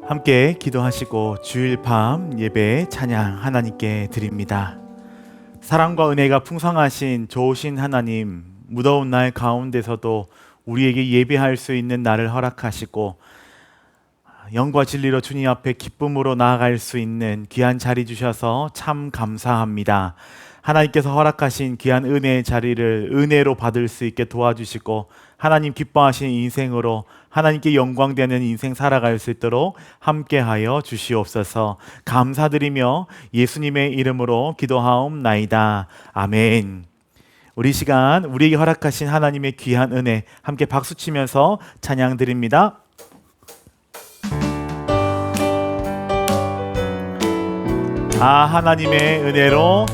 함께 기도하시고 주일 밤 예배 찬양 하나님께 드립니다. 사랑과 은혜가 풍성하신 좋으신 하나님, 무더운 날 가운데서도 우리에게 예배할 수 있는 날을 허락하시고 영과 진리로 주님 앞에 기쁨으로 나아갈 수 있는 귀한 자리 주셔서 참 감사합니다. 하나님께서 허락하신 귀한 은혜의 자리를 은혜로 받을 수 있게 도와주시고 하나님 기뻐하시는 인생으로 하나님께 영광되는 인생 살아갈 수 있도록 함께하여 주시옵소서. 감사드리며 예수님의 이름으로 기도하옵나이다. 아멘. 우리 시간 우리에게 허락하신 하나님의 귀한 은혜 함께 박수치면서 찬양 드립니다. 하나님의 은혜로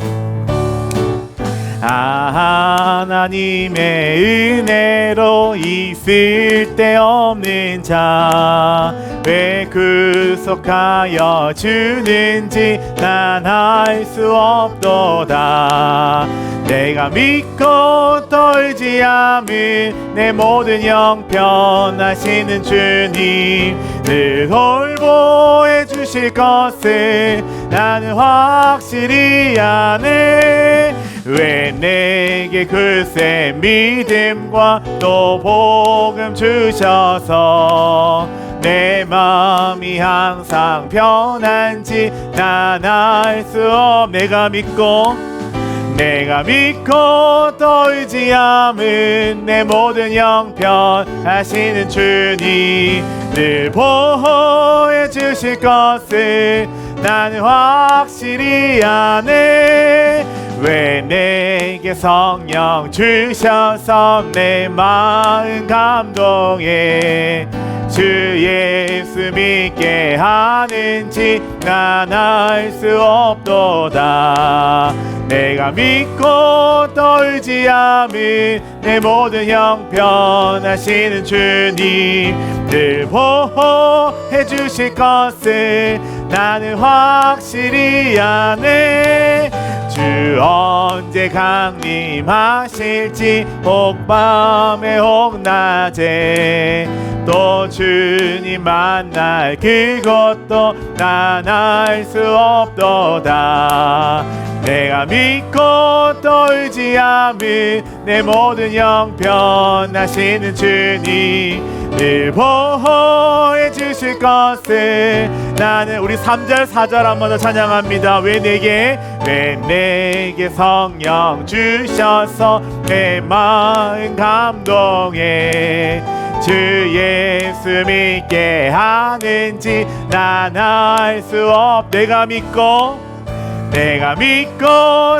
하나님의 은혜로 있을 데 없는 자 왜 구속하여 주는지 난 알 수 없도다. 내가 믿고 떨지 않은 내 모든 형편하시는 주님 늘 돌보해 주실 것을 나는 확실히 아네. 왜 내게 글쎄 믿음과 또 복음 주셔서 내 마음이 항상 편한지 난 알 수 없. 내가 믿고 떨지 않은 내 모든 형편 하시는 주님 늘 보호해 주실 것을 나는 확실히 아네. 왜 내게 성령 주셔서 내 마음 감동해 주 예수 믿게 하는지 난 알 수 없도다. 내가 믿고 떨지 않은 내 모든 형편 하시는 주님 늘 보호해 주실 것을 나는 확실히 아네. 주 언제 강림하실지 혹 밤에 혹 낮에 또 주님 만날 그것도 난 알 수 없도다. 내가 믿고 떨지 않은 내 모든 형편 하시는 주님 늘 보호해 주실 것을 나는 우리 3절 4절 한 번 더 찬양합니다. 왜 내게 성령 주셔서 내 마음 감동해 주 예수 믿게 하는지 난 알 수 없. 내가 믿고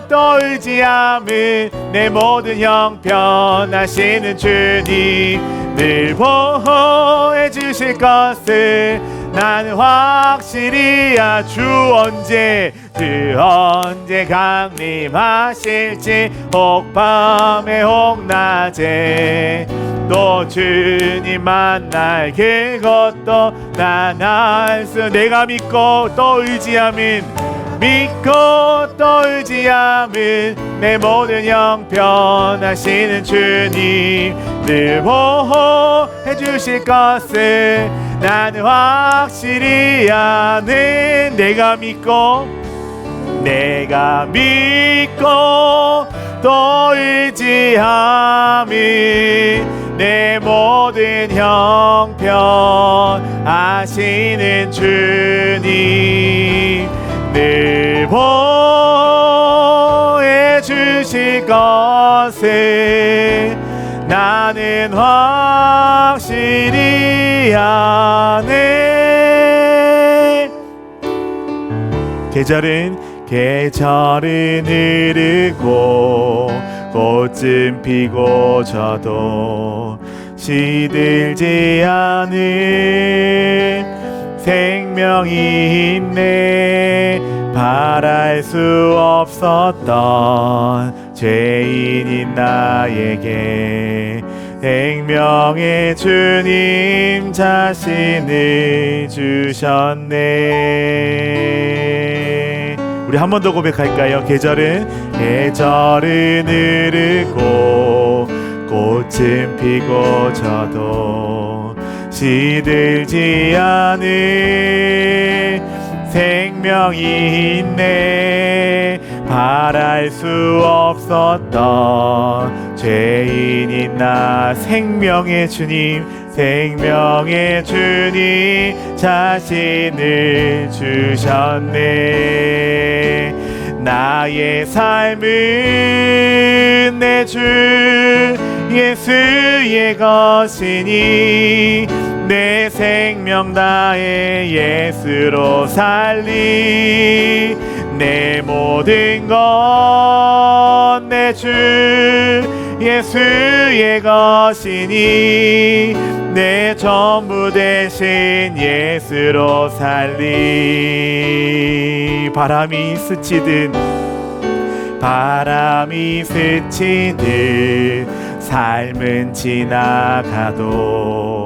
떨지 않은 내 모든 형편 하시는 주님 늘 보호해 주실 것을 나는 확실히 주 언제 강림하실지 혹 밤에 혹 낮에 또 주님 만날 그것도 난 알 수. 내가 믿고 떨지 않은 내 모든 형편 하시는 주님 늘 보호해 주실 것을 나는 확실히 아는. 내가 믿고 떨지 않은 내 모든 형편 하시는 주님 늘 보호해 주실 것을 나는 확실히 아네. 계절은 흐르고 꽃은 피고 져도 시들지 않은 생명이 있네. 바랄 수 없었던 죄인인 나에게 생명의 주님 자신을 주셨네. 우리 한 번 더 고백할까요? 계절은 흐르고 꽃은 피고 져도 시들지 않은 생명이 있네. 바랄 수 없었던 죄인인 나 생명의 주님, 생명의 주님 자신을 주셨네. 나의 삶은 내 주 예수의 것이니 내 생명 다해 예수로 살리. 내 모든 것 내 주 예수의 것이니 내 전부 대신 예수로 살리. 바람이 스치듯 삶은 지나가도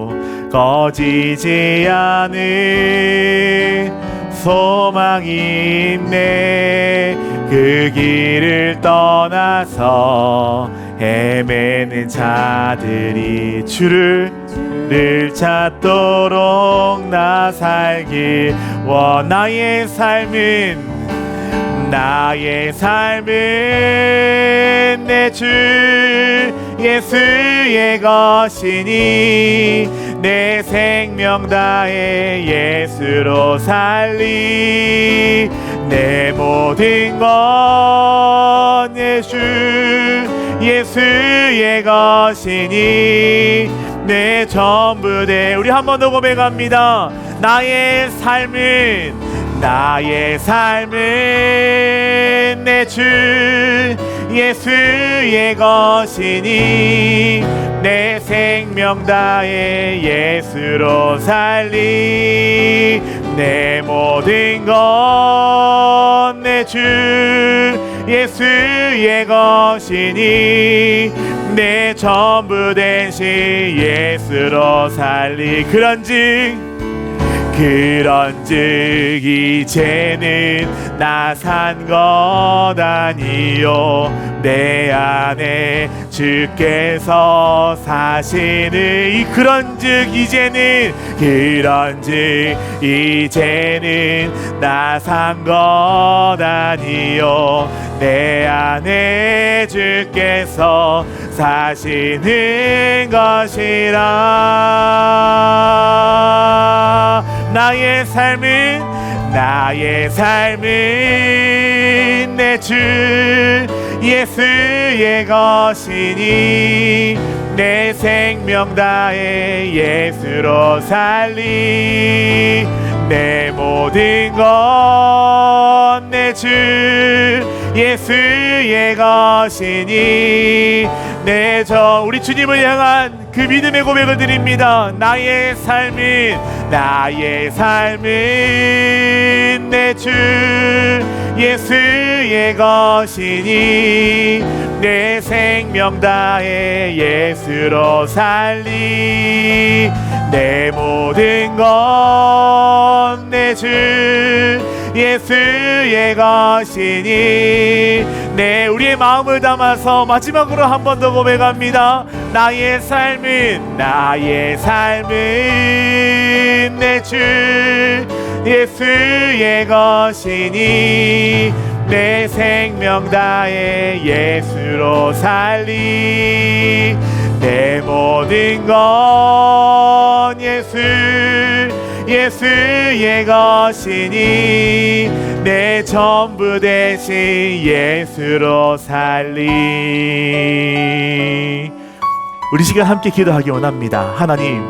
꺼지지 않은 소망이 있네. 그 길을 떠나서 헤매는 자들이 주를 찾도록 나 살길 원. 나의 삶은 내 주 예수의 것이니 내 생명 다해 예수로 살리. 내 모든 것 내 주 예수의 것이니 내 전부 대. 우리 한 번 더 고백합니다. 나의 삶은 내 주 예수의 것이니 내 생명 다해 예수로 살리. 내 모든 것 내 주 예수의 것이니 내 전부 대신 예수로 살리. 그런즉 이제는 나 산 것 아니요 내 안에 주께서 사시는. 그런즉 이제는 나 산 것 아니요 내 안에 주께서 사시는 것이라. 나의 삶은 내 주 예수의 것이니 내 생명 다해 예수로 살리. 내 모든 것 내 주 예수의 것이니 우리 주님을 향한 그 믿음의 고백을 드립니다. 나의 삶은 내 주 예수의 것이니 내 생명 다해 예수로 살리. 내 모든 것 내 주 예수의 것이니 우리의 마음을 담아서 마지막으로 한 번 더 고백합니다. 나의 삶은 내 주 예수의 것이니 내 생명 다해 예수로 살리. 내 모든 것 예수의 것이니 내 전부 대신 예수로 살리. 우리 시간 함께 기도하기 원합니다. 하나님,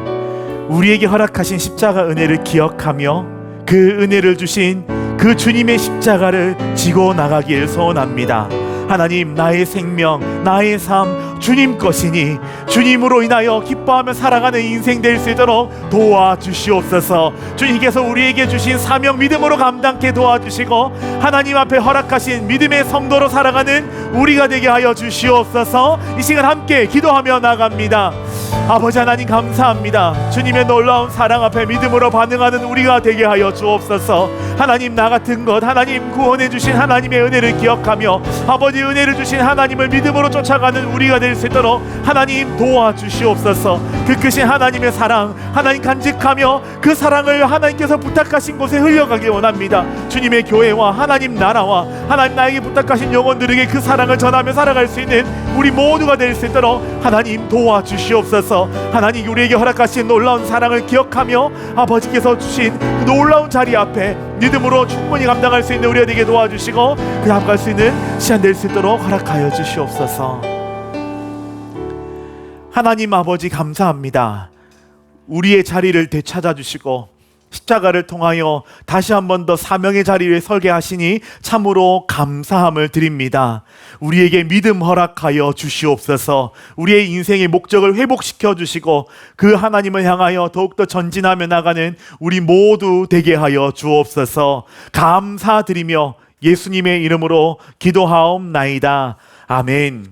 우리에게 허락하신 십자가 은혜를 기억하며 그 은혜를 주신 그 주님의 십자가를 지고 나가길 소원합니다. 하나님, 나의 생명, 나의 삶 주님 것이니 주님으로 인하여 기뻐하며 살아가는 인생 될 수 있도록 도와주시옵소서. 주님께서 우리에게 주신 사명 믿음으로 감당케 도와주시고 하나님 앞에 허락하신 믿음의 성도로 살아가는 우리가 되게 하여 주시옵소서. 이 시간 함께 기도하며 나갑니다. 아버지 하나님 감사합니다. 주님의 놀라운 사랑 앞에 믿음으로 반응하는 우리가 되게 하여 주옵소서. 하나님 나 같은 것, 하나님 구원해 주신 하나님의 은혜를 기억하며 아버지 은혜를 주신 하나님을 믿음으로 쫓아가는 우리가 될 수 있도록 하나님 도와주시옵소서. 그 크신 하나님의 사랑, 하나님 간직하며 그 사랑을 하나님께서 부탁하신 곳에 흘려가길 원합니다. 주님의 교회와 하나님 나라와 하나님 나에게 부탁하신 영혼들에게 그 사랑을 전하며 살아갈 수 있는 우리 모두가 될 수 있도록 하나님 도와주시옵소서. 하나님 우리에게 허락하신 놀라운 사랑을 기억하며 아버지께서 주신 그 놀라운 자리 앞에 믿음으로 충분히 감당할 수 있는 우리가 되게 도와주시고 그 앞 갈 수 있는 시간 될 수 있도록 허락하여 주시옵소서. 하나님 아버지 감사합니다. 우리의 자리를 되찾아 주시고 십자가를 통하여 다시 한 번 더 사명의 자리를 서게 하시니 참으로 감사함을 드립니다. 우리에게 믿음 허락하여 주시옵소서. 우리의 인생의 목적을 회복시켜 주시고 그 하나님을 향하여 더욱더 전진하며 나가는 우리 모두 되게 하여 주옵소서. 감사드리며 예수님의 이름으로 기도하옵나이다. 아멘.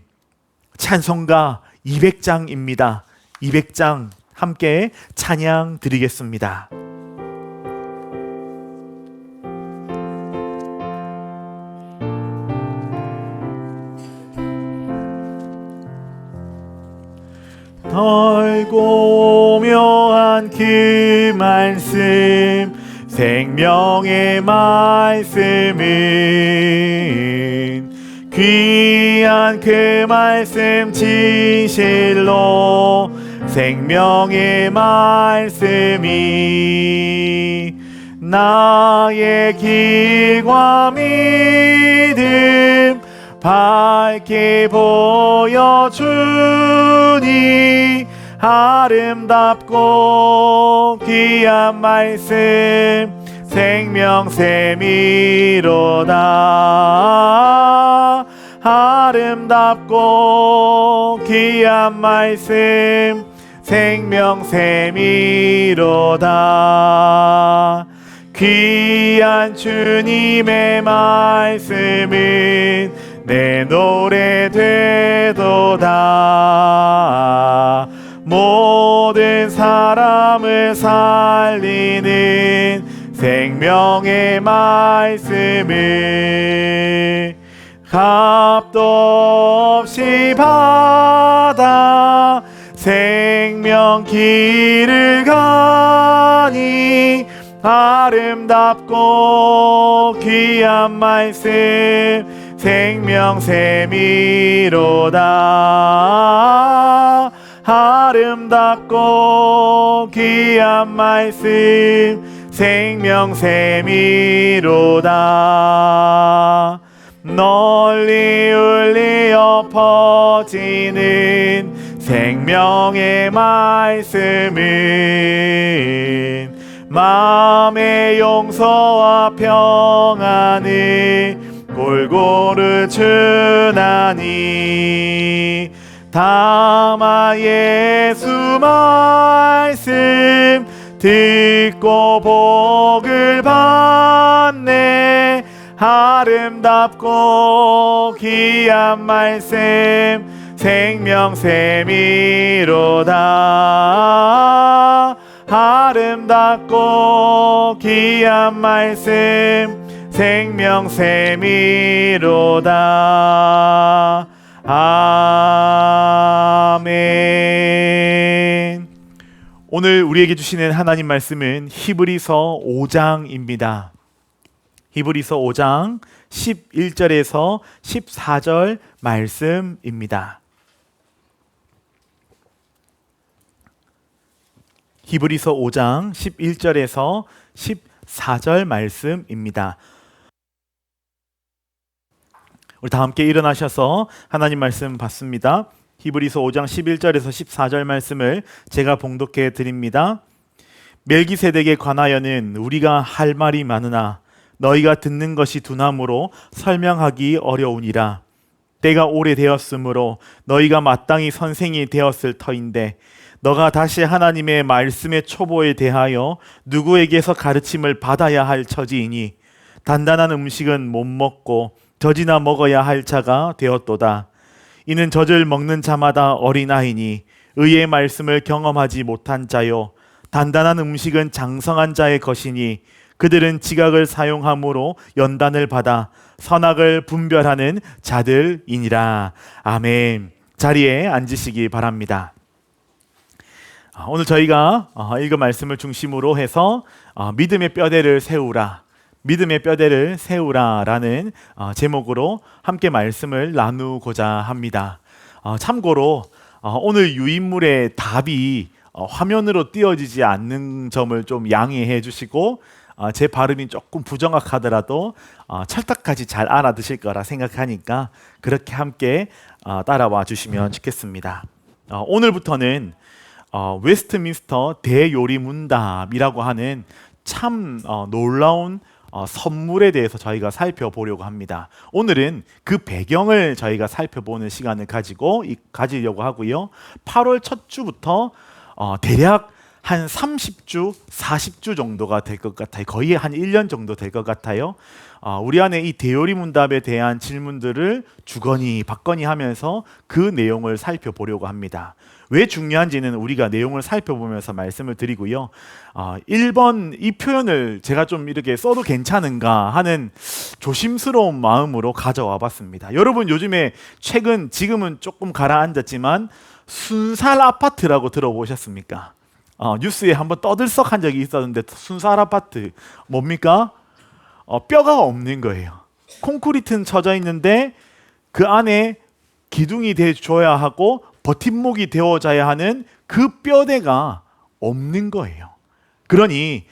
찬송가 200장입니다. 200장 함께 찬양 드리겠습니다. 넓고 묘한 그 말씀, 생명의 말씀은 귀한 그 말씀 진실로 생명의 말씀이 나의 길과 믿음 밝게 보여주니 아름답고 귀한 말씀 생명샘이로다. 아름답고 귀한 말씀 생명샘이로다. 귀한 주님의 말씀은 내 노래 되도다. 모든 사람을 살리는 생명의 말씀을 값도 없이 받아 생명 길을 가니 아름답고 귀한 말씀 생명샘이로다. 아름답고 귀한 말씀 생명샘이로다. 널리 울리어 퍼지는 생명의 말씀은 마음의 용서와 평안을 골고루 주나니 다만 예수 말씀 듣고 복을 받네. 아름답고 귀한 말씀 생명샘이로다. 아름답고 귀한 말씀 생명샘이로다. 아멘. 오늘 우리에게 주시는 하나님 말씀은 히브리서 5장입니다. 히브리서 5장 11절에서 14절 말씀입니다. 히브리서 5장 11절에서 14절 말씀입니다. 우리 다 함께 일어나셔서 하나님 말씀 받습니다. 히브리서 5장 11절에서 14절 말씀을 제가 봉독해 드립니다. 멜기세덱에 관하여는 우리가 할 말이 많으나 너희가 듣는 것이 두나무로 설명하기 어려우니라. 때가 오래되었으므로 너희가 마땅히 선생이 되었을 터인데 너가 다시 하나님의 말씀의 초보에 대하여 누구에게서 가르침을 받아야 할 처지이니 단단한 음식은 못 먹고 젖이나 먹어야 할 자가 되었도다. 이는 젖을 먹는 자마다 어린아이니 의의 말씀을 경험하지 못한 자요 단단한 음식은 장성한 자의 것이니 그들은 지각을 사용함으로 연단을 받아 선악을 분별하는 자들이니라. 아멘. 자리에 앉으시기 바랍니다. 오늘 저희가 읽은 말씀을 중심으로 해서 믿음의 뼈대를 세우라, 믿음의 뼈대를 세우라라는 제목으로 함께 말씀을 나누고자 합니다. 참고로 오늘 유인물의 답이 화면으로 띄어지지 않는 점을 좀 양해해 주시고 제 발음이 조금 부정확하더라도 찰떡같이 잘 알아듣실 거라 생각하니까 그렇게 함께 따라와 주시면 좋겠습니다. 오늘부터는 웨스트민스터 대요리문답이라고 하는 참 놀라운 선물에 대해서 저희가 살펴보려고 합니다. 오늘은 그 배경을 저희가 살펴보는 시간을 가지려고 하고요. 8월 첫 주부터 대략 한 30주, 40주 정도가 될 것 같아요. 거의 한 1년 정도 될 것 같아요. 우리 안에 이 대요리문답에 대한 질문들을 주거니 받거니 하면서 그 내용을 살펴보려고 합니다. 왜 중요한지는 우리가 내용을 살펴보면서 말씀을 드리고요. 1번 이 표현을 제가 좀 이렇게 써도 괜찮은가 하는 조심스러운 마음으로 가져와 봤습니다. 여러분 요즘에 지금은 조금 가라앉았지만 순살 아파트라고 들어보셨습니까? 뉴스에 한번 떠들썩한 적이 있었는데 순살 아파트 뭡니까? 뼈가 없는 거예요. 콘크리트는 쳐져 있는데 그 안에 기둥이 돼줘야 하고 버팀목이 되어져야 하는 그 뼈대가 없는 거예요. 그러니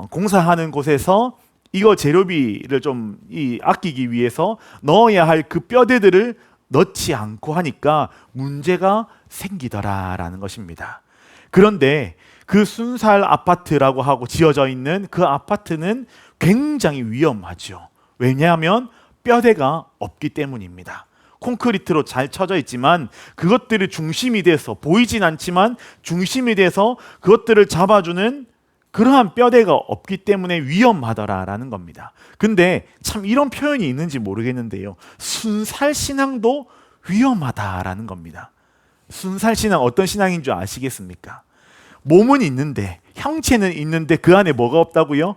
공사하는 곳에서 이거 재료비를 좀 아끼기 위해서 넣어야 할 그 뼈대들을 넣지 않고 하니까 문제가 생기더라라는 것입니다. 그런데 그 순살 아파트라고 하고 지어져 있는 그 아파트는 굉장히 위험하죠. 왜냐하면 뼈대가 없기 때문입니다. 콘크리트로 잘 쳐져 있지만 그것들이 중심이 돼서 보이진 않지만 중심이 돼서 그것들을 잡아주는 그러한 뼈대가 없기 때문에 위험하더라라는 겁니다. 근데 참 이런 표현이 있는지 모르겠는데요. 순살 신앙도 위험하다라는 겁니다. 순살 신앙 어떤 신앙인 줄 아시겠습니까? 몸은 있는데 형체는 있는데 그 안에 뭐가 없다고요?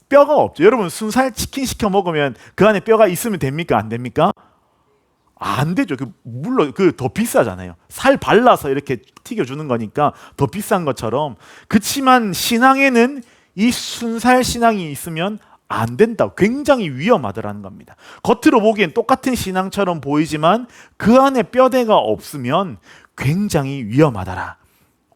뼈가 없죠. 여러분 순살 치킨 시켜 먹으면 그 안에 뼈가 있으면 됩니까? 안 됩니까? 안 되죠. 물론 더 비싸잖아요. 살 발라서 이렇게 튀겨주는 거니까 더 비싼 것처럼. 그렇지만 신앙에는 이 순살 신앙이 있으면 안 된다. 굉장히 위험하더라는 겁니다. 겉으로 보기엔 똑같은 신앙처럼 보이지만 그 안에 뼈대가 없으면 굉장히 위험하더라.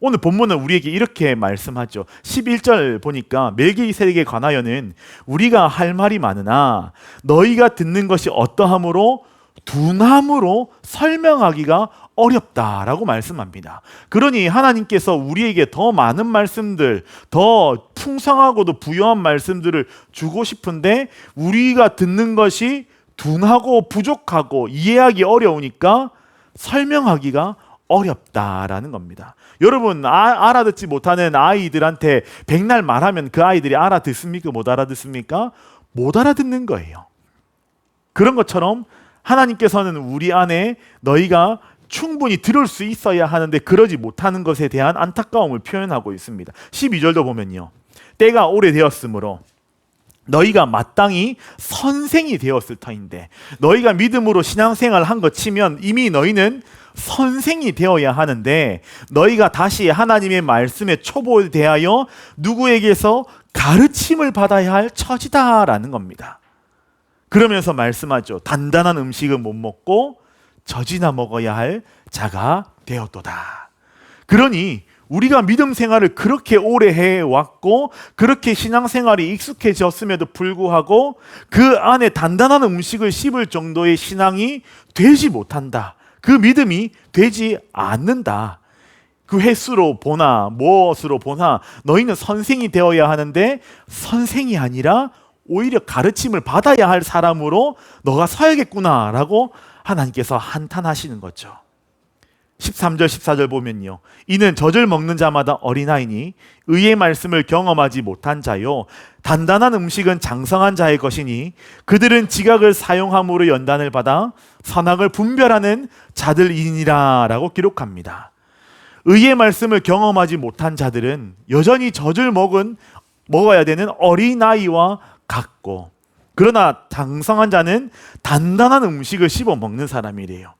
오늘 본문은 우리에게 이렇게 말씀하죠. 11절 보니까 멜기세덱에 관하여는 우리가 할 말이 많으나 너희가 듣는 것이 어떠함으로 둔함으로 설명하기가 어렵다라고 말씀합니다. 그러니 하나님께서 우리에게 더 많은 말씀들, 더 풍성하고도 부유한 말씀들을 주고 싶은데 우리가 듣는 것이 둔하고 부족하고 이해하기 어려우니까 설명하기가 어렵다라는 겁니다. 여러분 알아듣지 못하는 아이들한테 백날 말하면 그 아이들이 알아듣습니까? 못 알아듣습니까? 못 알아듣는 거예요. 그런 것처럼 하나님께서는 우리 안에 너희가 충분히 들을 수 있어야 하는데 그러지 못하는 것에 대한 안타까움을 표현하고 있습니다. 12절도 보면요. 때가 오래되었으므로 너희가 마땅히 선생이 되었을 터인데 너희가 믿음으로 신앙생활을 한 것 치면 이미 너희는 선생이 되어야 하는데 너희가 다시 하나님의 말씀에 초보대하여 누구에게서 가르침을 받아야 할 처지다라는 겁니다. 그러면서 말씀하죠. 단단한 음식은 못 먹고 젖이나 먹어야 할 자가 되었도다. 그러니 우리가 믿음 생활을 그렇게 오래 해왔고 그렇게 신앙생활이 익숙해졌음에도 불구하고 그 안에 단단한 음식을 씹을 정도의 신앙이 되지 못한다. 그 믿음이 되지 않는다. 그 횟수로 보나 무엇으로 보나 너희는 선생이 되어야 하는데 선생이 아니라 오히려 가르침을 받아야 할 사람으로 너가 서야겠구나 라고 하나님께서 한탄하시는 거죠. 13절 14절 보면요. 이는 젖을 먹는 자마다 어린아이니 의의 말씀을 경험하지 못한 자요 단단한 음식은 장성한 자의 것이니 그들은 지각을 사용함으로 연단을 받아 선악을 분별하는 자들이니라 라고 기록합니다. 의의 말씀을 경험하지 못한 자들은 여전히 젖을 먹어야 되는 어린아이와 같고, 그러나 장성한 자는 단단한 음식을 씹어 먹는 사람이래요.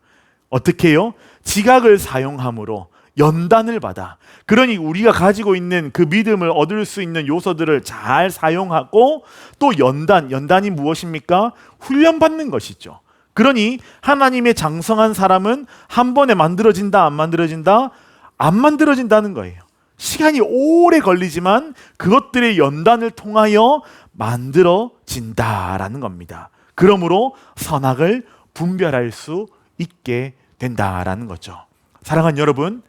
어떻게 해요? 지각을 사용함으로 연단을 받아. 그러니 우리가 가지고 있는 그 믿음을 얻을 수 있는 요소들을 잘 사용하고, 또 연단이 무엇입니까? 훈련받는 것이죠. 그러니 하나님의 장성한 사람은 한 번에 만들어진다, 안 만들어진다? 안 만들어진다는 거예요. 시간이 오래 걸리지만 그것들의 연단을 통하여 만들어진다라는 겁니다. 그러므로 선악을 분별할 수 있게 된다라는 거죠. 사랑하는 여러분,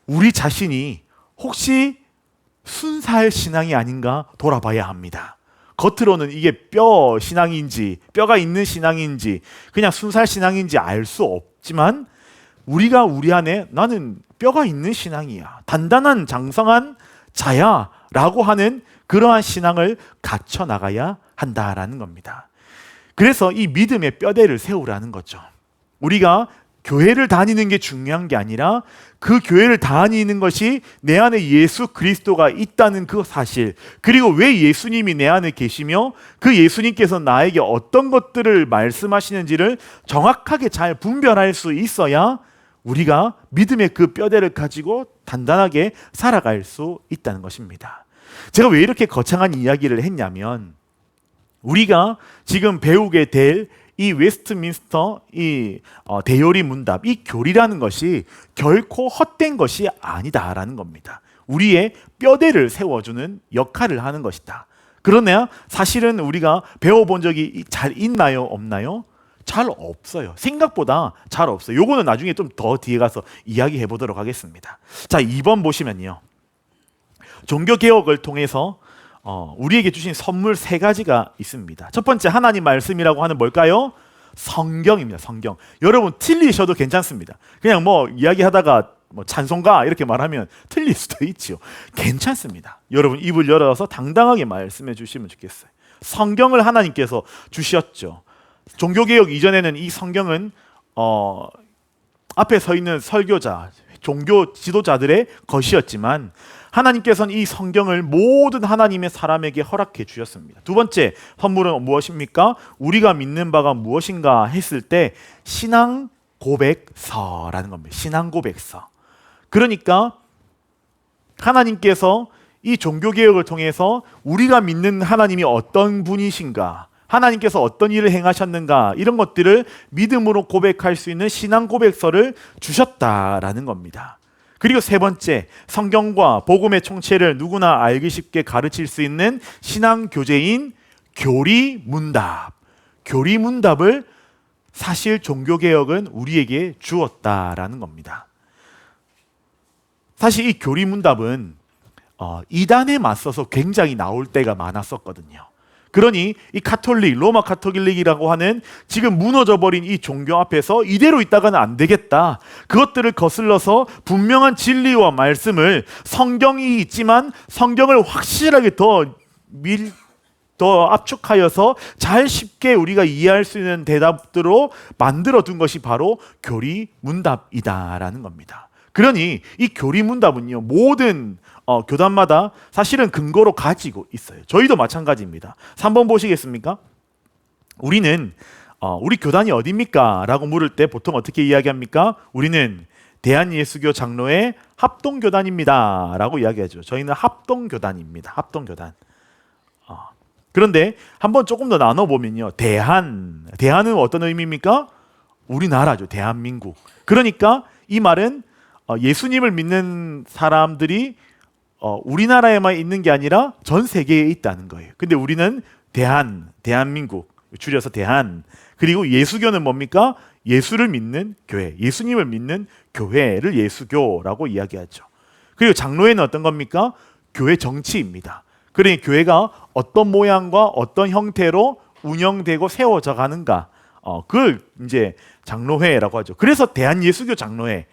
우리 자신이 혹시 순살 신앙이 아닌가 돌아봐야 합니다. 겉으로는 이게 뼈 신앙인지, 뼈가 있는 신앙인지, 그냥 순살 신앙인지 알 수 없지만, 우리가 우리 안에 나는 뼈가 있는 신앙이야, 단단한 장성한 자야 라고 하는 그러한 신앙을 갖춰 나가야 한다라는 겁니다. 그래서 이 믿음의 뼈대를 세우라는 거죠. 우리가 교회를 다니는 게 중요한 게 아니라 그 교회를 다니는 것이 내 안에 예수 그리스도가 있다는 그 사실, 그리고 왜 예수님이 내 안에 계시며 그 예수님께서 나에게 어떤 것들을 말씀하시는지를 정확하게 잘 분별할 수 있어야 우리가 믿음의 그 뼈대를 가지고 단단하게 살아갈 수 있다는 것입니다. 제가 왜 이렇게 거창한 이야기를 했냐면, 우리가 지금 배우게 될 이 웨스트민스터 대요리 문답, 이 교리라는 것이 결코 헛된 것이 아니다라는 겁니다. 우리의 뼈대를 세워주는 역할을 하는 것이다. 그러나 사실은 우리가 배워본 적이 잘 있나요, 없나요? 잘 없어요. 생각보다 잘 없어요. 요거는 나중에 좀 더 뒤에 가서 이야기해 보도록 하겠습니다. 자, 2번 보시면요, 종교개혁을 통해서 우리에게 주신 선물 3가지가 있습니다. 첫 번째, 하나님 말씀이라고 하는 뭘까요? 성경입니다. 성경. 여러분 틀리셔도 괜찮습니다. 그냥 뭐 이야기하다가 뭐 찬송가 이렇게 말하면 틀릴 수도 있죠. 괜찮습니다. 여러분 입을 열어서 당당하게 말씀해 주시면 좋겠어요. 성경을 하나님께서 주셨죠. 종교개혁 이전에는 이 성경은 앞에 서 있는 설교자, 종교 지도자들의 것이었지만, 하나님께서는 이 성경을 모든 하나님의 사람에게 허락해 주셨습니다. 두 번째 선물은 무엇입니까? 우리가 믿는 바가 무엇인가 했을 때 신앙 고백서라는 겁니다. 신앙 고백서. 그러니까 하나님께서 이 종교개혁을 통해서 우리가 믿는 하나님이 어떤 분이신가, 하나님께서 어떤 일을 행하셨는가, 이런 것들을 믿음으로 고백할 수 있는 신앙 고백서를 주셨다라는 겁니다. 그리고 세 번째, 성경과 복음의 총체를 누구나 알기 쉽게 가르칠 수 있는 신앙 교재인 교리문답. 교리문답을 사실 종교개혁은 우리에게 주었다라는 겁니다. 사실 이 교리문답은 이단에 맞서서 굉장히 나올 때가 많았었거든요. 그러니 이 카톨릭, 로마 카톨릭이라고 하는 지금 무너져버린 이 종교 앞에서 이대로 있다가는 안 되겠다. 그것들을 거슬러서 분명한 진리와 말씀을, 성경이 있지만 성경을 확실하게 더 압축하여서 잘 쉽게 우리가 이해할 수 있는 대답들로 만들어 둔 것이 바로 교리문답이다라는 겁니다. 그러니 이 교리문답은요, 모든 교단마다 사실은 근거로 가지고 있어요. 저희도 마찬가지입니다. 3번 보시겠습니까? 우리는 우리 교단이 어디입니까? 라고 물을 때 보통 어떻게 이야기합니까? 우리는 대한예수교 장로회 합동교단입니다 라고 이야기하죠. 저희는 합동교단입니다. 합동교단. 그런데 한번 조금 더 나눠보면요, 대한은 어떤 의미입니까? 우리나라죠. 대한민국. 그러니까 이 말은 예수님을 믿는 사람들이 우리나라에만 있는 게 아니라 전 세계에 있다는 거예요. 근데 우리는 대한민국, 줄여서 대한. 그리고 예수교는 뭡니까? 예수를 믿는 교회, 예수님을 믿는 교회를 예수교라고 이야기하죠. 그리고 장로회는 어떤 겁니까? 교회 정치입니다. 그러니 교회가 어떤 모양과 어떤 형태로 운영되고 세워져 가는가, 그걸 이제 장로회라고 하죠. 그래서 대한예수교 장로회,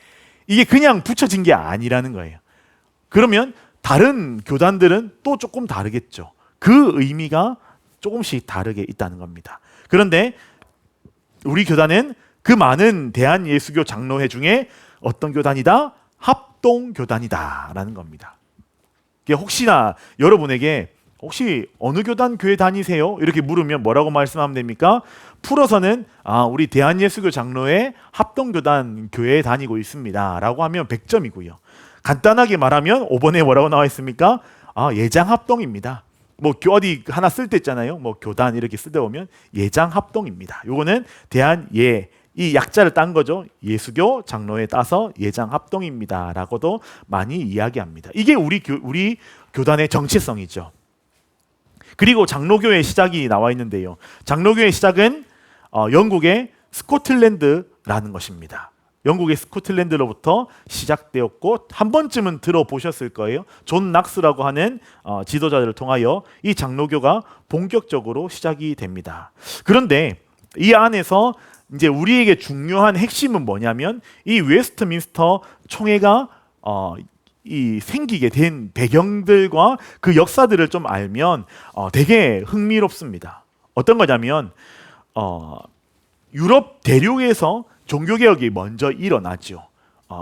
이게 그냥 붙여진 게 아니라는 거예요. 그러면 다른 교단들은 또 조금 다르겠죠. 그 의미가 조금씩 다르게 있다는 겁니다. 그런데 우리 교단은 그 많은 대한예수교 장로회 중에 어떤 교단이다? 합동교단이다라는 겁니다. 이게 혹시나 여러분에게 혹시 어느 교단 교회 다니세요? 이렇게 물으면 뭐라고 말씀하면 됩니까? 풀어서는 우리 대한예수교 장로회 합동교단 교회에 다니고 있습니다 라고 하면 100점이고요. 간단하게 말하면 5번에 뭐라고 나와 있습니까? 예장합동입니다. 뭐 어디 하나 쓸 때 있잖아요. 뭐 교단 이렇게 쓰다 보면 예장합동입니다. 요거는 대한예 이 약자를 딴 거죠. 예수교 장로에 따서 예장합동입니다 라고도 많이 이야기합니다. 이게 우리 교단의 정체성이죠. 그리고 장로교의 시작이 나와 있는데요. 장로교의 시작은 영국의 스코틀랜드라는 것입니다. 영국의 스코틀랜드로부터 시작되었고 한 번쯤은 들어보셨을 거예요. 존 낙스라고 하는 지도자들을 통하여 이 장로교가 본격적으로 시작이 됩니다. 그런데 이 안에서 이제 우리에게 중요한 핵심은 뭐냐면 이 웨스트민스터 총회가 이 생기게 된 배경들과 그 역사들을 좀 알면 되게 흥미롭습니다. 어떤 거냐면 유럽 대륙에서 종교개혁이 먼저 일어나죠.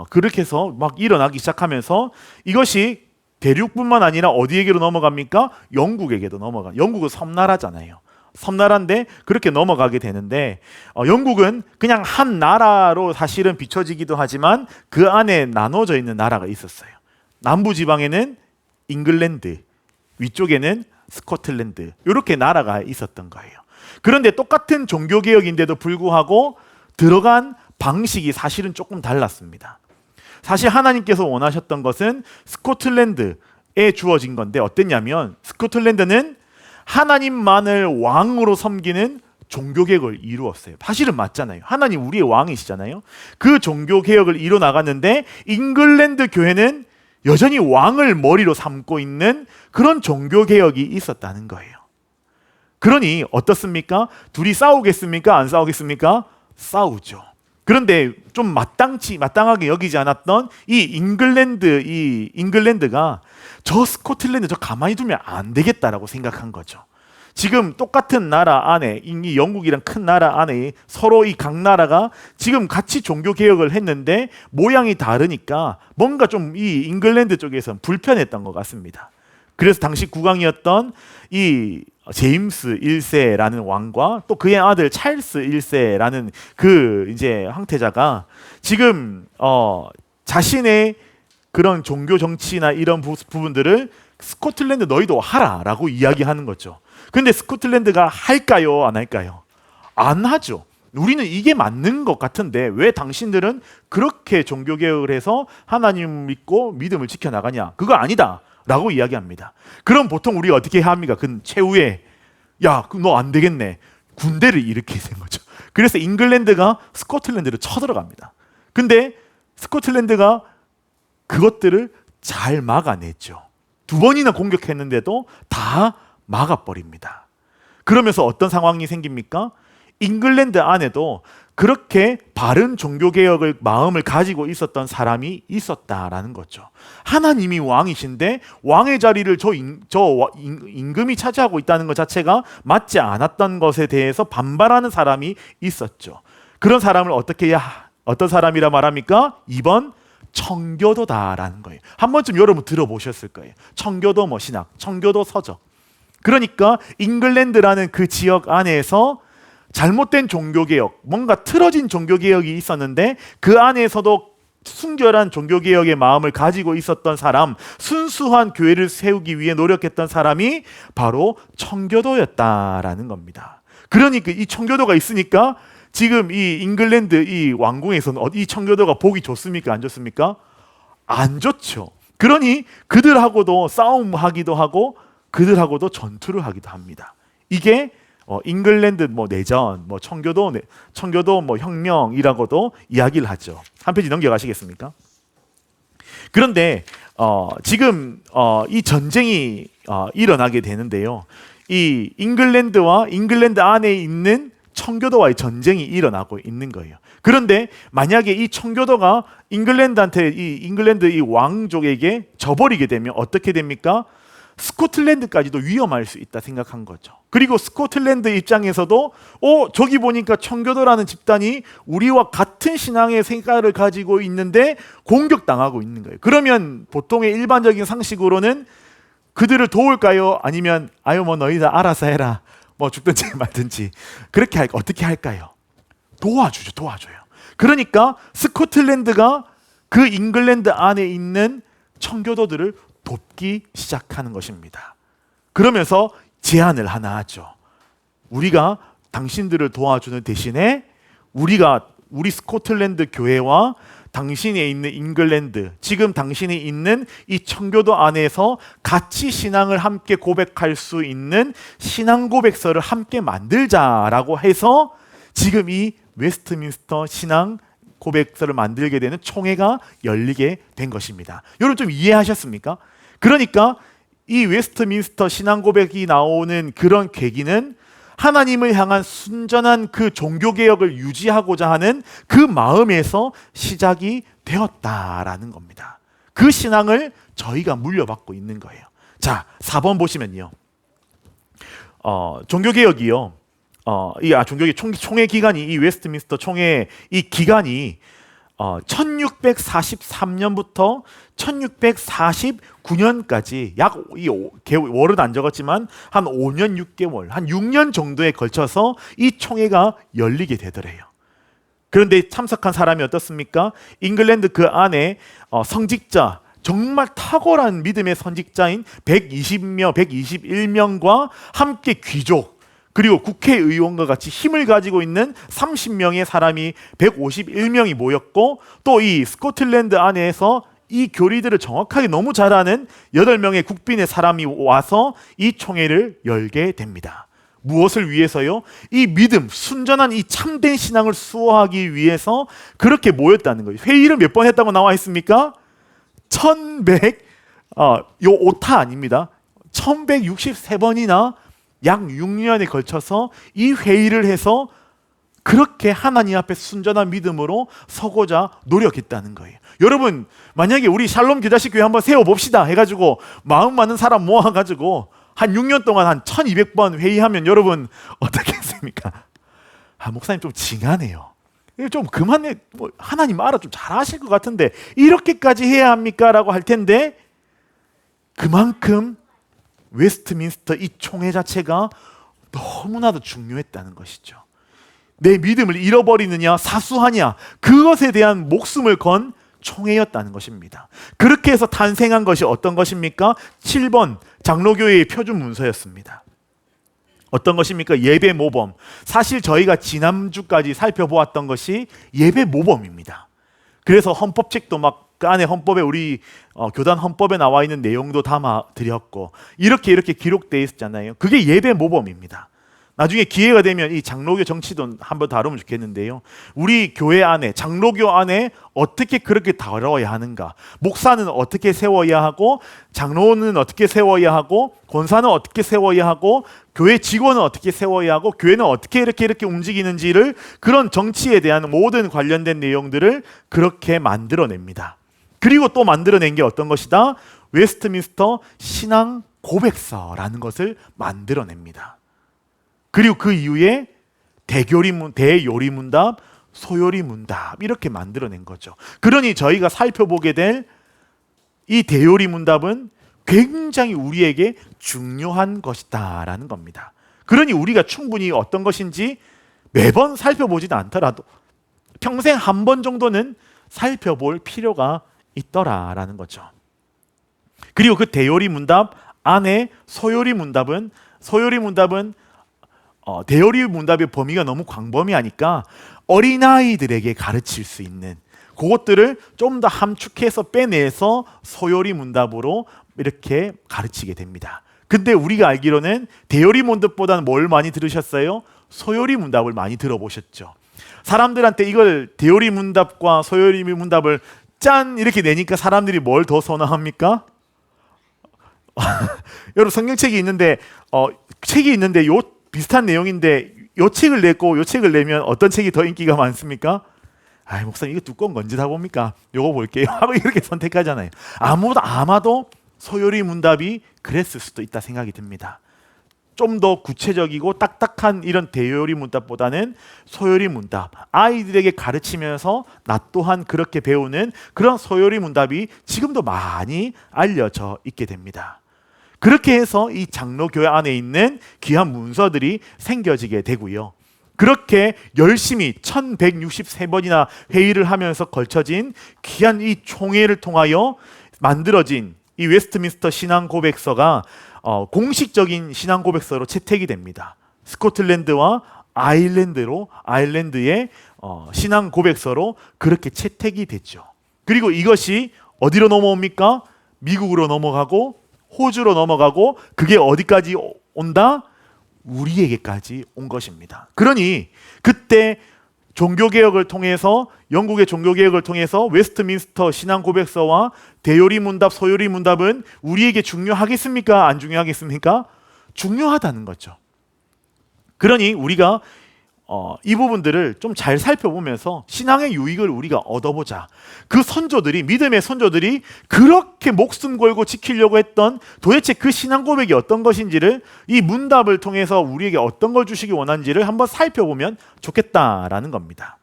그렇게 해서 막 일어나기 시작하면서 이것이 대륙뿐만 아니라 어디에게로 넘어갑니까? 영국에게도 넘어가. 영국은 섬나라잖아요. 섬나라인데 그렇게 넘어가게 되는데 영국은 그냥 한 나라로 사실은 비춰지기도 하지만 그 안에 나눠져 있는 나라가 있었어요. 남부 지방에는 잉글랜드, 위쪽에는 스코틀랜드 이렇게 나라가 있었던 거예요. 그런데 똑같은 종교개혁인데도 불구하고 들어간 방식이 사실은 조금 달랐습니다. 사실 하나님께서 원하셨던 것은 스코틀랜드에 주어진 건데 어땠냐면 스코틀랜드는 하나님만을 왕으로 섬기는 종교개혁을 이루었어요. 사실은 맞잖아요. 하나님 우리의 왕이시잖아요. 그 종교개혁을 이뤄 나갔는데 잉글랜드 교회는 여전히 왕을 머리로 삼고 있는 그런 종교개혁이 있었다는 거예요. 그러니 어떻습니까? 둘이 싸우겠습니까? 안 싸우겠습니까? 싸우죠. 그런데 좀 마땅하게 여기지 않았던 이 잉글랜드가 저 스코틀랜드 저 가만히 두면 안 되겠다라고 생각한 거죠. 지금 똑같은 나라 안에 이 영국이란 큰 나라 안에 서로 이 각 나라가 지금 같이 종교 개혁을 했는데 모양이 다르니까 뭔가 좀 이 잉글랜드 쪽에서는 불편했던 것 같습니다. 그래서 당시 국왕이었던 이 제임스 1세라는 왕과 또 그의 아들 찰스 1세라는 그 이제 황태자가 지금 자신의 그런 종교 정치나 이런 부분들을 스코틀랜드 너희도 하라라고 이야기하는 거죠. 근데 스코틀랜드가 할까요? 안 할까요? 안 하죠. 우리는 이게 맞는 것 같은데 왜 당신들은 그렇게 종교개혁을 해서 하나님 믿고 믿음을 지켜나가냐? 그거 아니다 라고 이야기합니다. 그럼 보통 우리가 어떻게 해야 합니까? 그 최후에 야, 너 안 되겠네. 군대를 일으키게 된 거죠. 그래서 잉글랜드가 스코틀랜드를 쳐들어갑니다. 근데 스코틀랜드가 그것들을 잘 막아냈죠. 2번이나 공격했는데도 다 막아버립니다. 그러면서 어떤 상황이 생깁니까? 잉글랜드 안에도 그렇게 바른 종교개혁을 마음을 가지고 있었던 사람이 있었다라는 거죠. 하나님이 왕이신데 왕의 자리를 임금이 차지하고 있다는 것 자체가 맞지 않았던 것에 대해서 반발하는 사람이 있었죠. 그런 사람을 어떤 사람이라 말합니까? 2번 청교도다라는 거예요. 한 번쯤 여러분 들어보셨을 거예요. 청교도 신학, 청교도 서적. 그러니까 잉글랜드라는 그 지역 안에서 잘못된 종교개혁, 뭔가 틀어진 종교개혁이 있었는데 그 안에서도 순결한 종교개혁의 마음을 가지고 있었던 사람, 순수한 교회를 세우기 위해 노력했던 사람이 바로 청교도였다라는 겁니다. 그러니까 이 청교도가 있으니까 지금 이 잉글랜드 이 왕궁에서는 이 청교도가 보기 좋습니까? 안 좋습니까? 안 좋죠. 그러니 그들하고도 싸움하기도 하고 그들하고도 전투를 하기도 합니다. 이게 잉글랜드 내전, 청교도 혁명이라고도 이야기를 하죠. 한 페이지 넘겨가시겠습니까? 그런데 지금 이 전쟁이 일어나게 되는데요. 이 잉글랜드와 잉글랜드 안에 있는 청교도와의 전쟁이 일어나고 있는 거예요. 그런데 만약에 이 청교도가 잉글랜드 이 왕족에게 져버리게 되면 어떻게 됩니까? 스코틀랜드까지도 위험할 수 있다 생각한 거죠. 그리고 스코틀랜드 입장에서도 저기 보니까 청교도라는 집단이 우리와 같은 신앙의 생각을 가지고 있는데 공격당하고 있는 거예요. 그러면 보통의 일반적인 상식으로는 그들을 도울까요? 아니면 아유 뭐 너희들 알아서 해라, 뭐 죽든지 말든지, 그렇게 할까? 어떻게 할까요? 도와줘요. 그러니까 스코틀랜드가 그 잉글랜드 안에 있는 청교도들을 돕기 시작하는 것입니다. 그러면서 제안을 하나 하죠. 우리가 당신들을 도와주는 대신에 우리 스코틀랜드 교회와 당신이 있는 잉글랜드, 지금 당신이 있는 이 청교도 안에서 같이 신앙을 함께 고백할 수 있는 신앙 고백서를 함께 만들자라고 해서 지금 이 웨스트민스터 신앙 고백서를 만들게 되는 총회가 열리게 된 것입니다. 여러분 좀 이해하셨습니까? 그러니까 이 웨스트민스터 신앙 고백이 나오는 그런 계기는 하나님을 향한 순전한 그 종교개혁을 유지하고자 하는 그 마음에서 시작이 되었다라는 겁니다. 그 신앙을 저희가 물려받고 있는 거예요. 자, 4번 보시면요. 종교개혁이요. 종교개혁 총회 기간이, 이 웨스트민스터 총회 이 기간이 1643년부터 1649년까지 월은 안 적었지만 한 5년 6개월, 한 6년 정도에 걸쳐서 이 총회가 열리게 되더래요. 그런데 참석한 사람이 어떻습니까? 잉글랜드 그 안에 성직자, 정말 탁월한 믿음의 선직자인 121명과 함께 귀족, 그리고 국회의원과 같이 힘을 가지고 있는 30명의 사람이 151명이 모였고, 또 이 스코틀랜드 안에서 이 교리들을 정확하게 너무 잘 아는 8명의 국빈의 사람이 와서 이 총회를 열게 됩니다. 무엇을 위해서요? 이 믿음, 순전한 이 참된 신앙을 수호하기 위해서 그렇게 모였다는 거예요. 회의를 몇 번 했다고 나와 있습니까? 요 오타 아닙니다. 1163번이나 약 6년에 걸쳐서 이 회의를 해서 그렇게 하나님 앞에 순전한 믿음으로 서고자 노력했다는 거예요. 여러분, 만약에 우리 샬롬 겨자식 교회 한번 세워봅시다 해가지고 마음 많은 사람 모아가지고 한 6년 동안 한 1200번 회의하면 여러분 어떻게 했습니까? 목사님 좀 징하네요. 좀 그만해, 하나님 알아 좀 잘하실 것 같은데 이렇게까지 해야 합니까? 라고 할 텐데, 그만큼 웨스트민스터 이 총회 자체가 너무나도 중요했다는 것이죠. 내 믿음을 잃어버리느냐 사수하냐, 그것에 대한 목숨을 건 총회였다는 것입니다. 그렇게 해서 탄생한 것이 어떤 것입니까? 7번 장로교회의 표준 문서였습니다. 어떤 것입니까? 예배 모범. 사실 저희가 지난주까지 살펴보았던 것이 예배 모범입니다. 그래서 헌법책도 막 그 안에 헌법에 우리 교단 헌법에 나와 있는 내용도 담아 드렸고 이렇게 기록되어 있었잖아요. 그게 예배 모범입니다. 나중에 기회가 되면 이 장로교 정치도 한번 다루면 좋겠는데요. 우리 교회 안에, 장로교 안에 어떻게 그렇게 다뤄야 하는가, 목사는 어떻게 세워야 하고, 장로는 어떻게 세워야 하고, 권사는 어떻게 세워야 하고, 교회 직원은 어떻게 세워야 하고, 교회는 어떻게 이렇게 움직이는지를, 그런 정치에 대한 모든 관련된 내용들을 그렇게 만들어냅니다. 그리고 또 만들어낸 게 어떤 것이다? 웨스트민스터 신앙 고백서라는 것을 만들어냅니다. 그리고 그 이후에 대요리문답, 소요리문답 이렇게 만들어낸 거죠. 그러니 저희가 살펴보게 될 이 대요리문답은 굉장히 우리에게 중요한 것이다라는 겁니다. 그러니 우리가 충분히 어떤 것인지 매번 살펴보지도 않더라도 평생 한 번 정도는 살펴볼 필요가 있더라라는 거죠. 그리고 그 대요리문답 안에 소요리문답은 대요리문답의 범위가 너무 광범위하니까 어린아이들에게 가르칠 수 있는 그것들을 좀 더 함축해서 빼내서 소요리문답으로 이렇게 가르치게 됩니다. 근데 우리가 알기로는 대요리문답보다는 뭘 많이 들으셨어요? 소요리문답을 많이 들어보셨죠. 사람들한테 이걸 대요리문답과 소요리문답을 짠 이렇게 내니까 사람들이 뭘 더 선호합니까? 여러분 성경책이 있는데 책이 있는데 요 비슷한 내용인데 요 책을 냈고 요 책을 내면 어떤 책이 더 인기가 많습니까? 목사님 이거 두꺼운 건지 다 봅니까? 요거 볼게요 하고 이렇게 선택하잖아요. 아마도 소요리 문답이 그랬을 수도 있다 생각이 듭니다. 좀 더 구체적이고 딱딱한 이런 대요리 문답보다는 소요리 문답, 아이들에게 가르치면서 나 또한 그렇게 배우는 그런 소요리 문답이 지금도 많이 알려져 있게 됩니다. 그렇게 해서 이 장로교회 안에 있는 귀한 문서들이 생겨지게 되고요. 그렇게 열심히 1163번이나 회의를 하면서 걸쳐진 귀한 이 총회를 통하여 만들어진 이 웨스트민스터 신앙고백서가 공식적인 신앙고백서로 채택이 됩니다. 스코틀랜드와 아일랜드의 신앙고백서로 그렇게 채택이 됐죠. 그리고 이것이 어디로 넘어옵니까? 미국으로 넘어가고 호주로 넘어가고 그게 어디까지 온다? 우리에게까지 온 것입니다. 그러니 그때 종교개혁을 통해서 영국의 종교개혁을 통해서 웨스트민스터 신앙고백서와 대요리 문답, 소요리 문답은 우리에게 중요하겠습니까? 안 중요하겠습니까? 중요하다는 거죠. 그러니 우리가 이 부분들을 좀 잘 살펴보면서 신앙의 유익을 우리가 얻어보자. 그 선조들이, 믿음의 선조들이 그렇게 목숨 걸고 지키려고 했던 도대체 그 신앙 고백이 어떤 것인지를 이 문답을 통해서 우리에게 어떤 걸 주시기 원하는지를 한번 살펴보면 좋겠다라는 겁니다.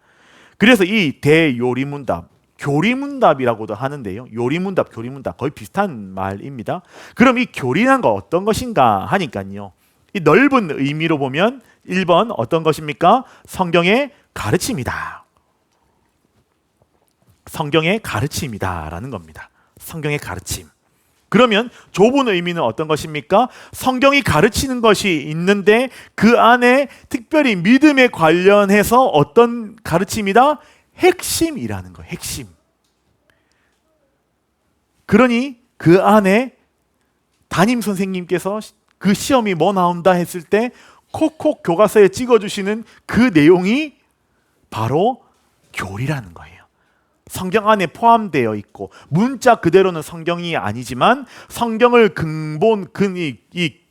그래서 이 대요리문답, 교리문답이라고도 하는데요. 요리문답, 교리문답 거의 비슷한 말입니다. 그럼 이 교리란 거 어떤 것인가 하니까요. 이 넓은 의미로 보면 1번 어떤 것입니까? 성경의 가르침이다. 성경의 가르침이다라는 겁니다. 성경의 가르침. 그러면 좁은 의미는 어떤 것입니까? 성경이 가르치는 것이 있는데 그 안에 특별히 믿음에 관련해서 어떤 가르침이다? 핵심이라는 거예요. 핵심. 그러니 그 안에 담임 선생님께서 그 시험이 뭐 나온다 했을 때 콕콕 교과서에 찍어주시는 그 내용이 바로 교리라는 거예요. 성경 안에 포함되어 있고 문자 그대로는 성경이 아니지만 성경을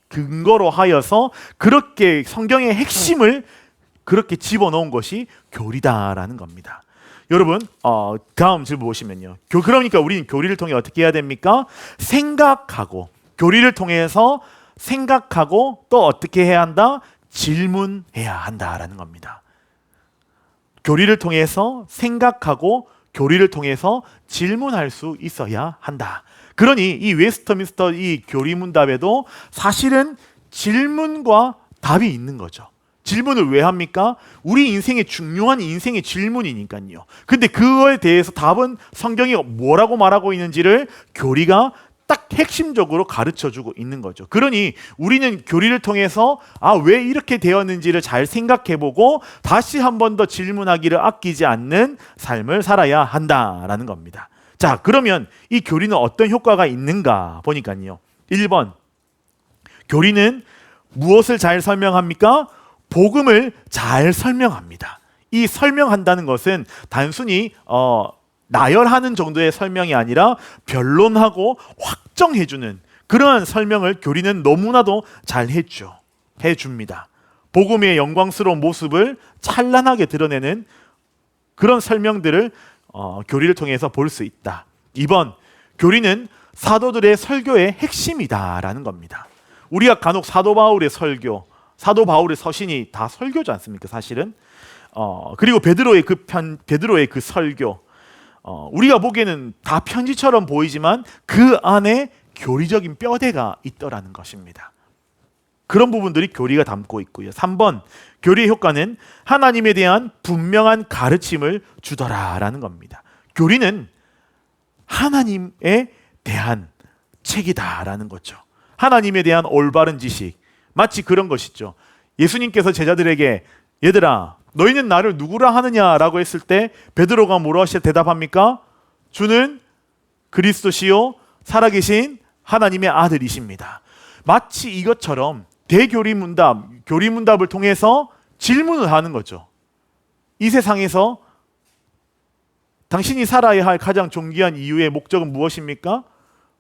근거로 하여서 그렇게 성경의 핵심을 그렇게 집어넣은 것이 교리다라는 겁니다. 여러분 다음 질문 보시면요. 그러니까 우리는 교리를 통해 어떻게 해야 됩니까? 생각하고 교리를 통해서 생각하고 또 어떻게 해야 한다? 질문해야 한다라는 겁니다. 교리를 통해서 생각하고 교리를 통해서 질문할 수 있어야 한다. 그러니 이 웨스트민스터 이 교리문답에도 사실은 질문과 답이 있는 거죠. 질문을 왜 합니까? 우리 인생의 중요한 인생의 질문이니까요. 근데 그거에 대해서 답은 성경이 뭐라고 말하고 있는지를 교리가 딱 핵심적으로 가르쳐주고 있는 거죠. 그러니 우리는 교리를 통해서 왜 이렇게 되었는지를 잘 생각해보고 다시 한 번 더 질문하기를 아끼지 않는 삶을 살아야 한다라는 겁니다. 자, 그러면 이 교리는 어떤 효과가 있는가 보니까요. 1번, 교리는 무엇을 잘 설명합니까? 복음을 잘 설명합니다. 이 설명한다는 것은 단순히 나열하는 정도의 설명이 아니라 변론하고 확정해주는 그러한 설명을 교리는 너무나도 잘 해줍니다. 복음의 영광스러운 모습을 찬란하게 드러내는 그런 설명들을 교리를 통해서 볼 수 있다. 2번, 교리는 사도들의 설교의 핵심이다라는 겁니다. 우리가 간혹 사도 바울의 설교, 사도 바울의 서신이 다 설교지 않습니까? 사실은 그리고 베드로의 그 설교, 우리가 보기에는 다 편지처럼 보이지만 그 안에 교리적인 뼈대가 있더라는 것입니다. 그런 부분들이 교리가 담고 있고요. 3번, 교리의 효과는 하나님에 대한 분명한 가르침을 주더라라는 겁니다. 교리는 하나님에 대한 책이다라는 거죠. 하나님에 대한 올바른 지식, 마치 그런 것이죠. 예수님께서 제자들에게 얘들아 너희는 나를 누구라 하느냐라고 했을 때 베드로가 뭐라고 대답합니까? 주는 그리스도시요 살아계신 하나님의 아들이십니다. 마치 이것처럼 교리문답을 통해서 질문을 하는 거죠. 이 세상에서 당신이 살아야 할 가장 존귀한 이유의 목적은 무엇입니까?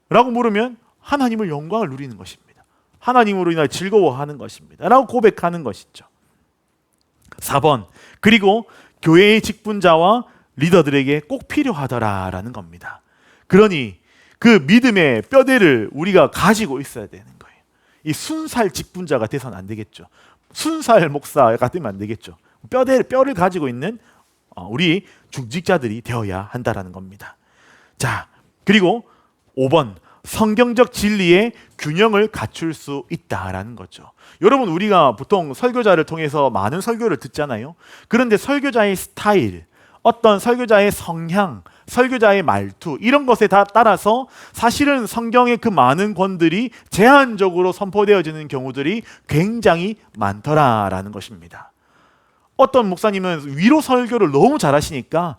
라고 물으면 하나님을 영광을 누리는 것입니다. 하나님으로 인하여 즐거워하는 것입니다. 라고 고백하는 것이죠. 4번, 그리고 교회의 직분자와 리더들에게 꼭 필요하더라라는 겁니다. 그러니 그 믿음의 뼈대를 우리가 가지고 있어야 되는 거예요. 이 순살 직분자가 돼서는 안 되겠죠. 순살 목사가 되면 안 되겠죠. 뼈를 가지고 있는 우리 중직자들이 되어야 한다라는 겁니다. 자, 그리고 5번, 성경적 진리의 균형을 갖출 수 있다라는 거죠. 여러분, 우리가 보통 설교자를 통해서 많은 설교를 듣잖아요. 그런데 설교자의 스타일, 어떤 설교자의 성향, 설교자의 말투, 이런 것에 다 따라서 사실은 성경의 그 많은 권들이 제한적으로 선포되어지는 경우들이 굉장히 많더라라는 것입니다. 어떤 목사님은 위로 설교를 너무 잘하시니까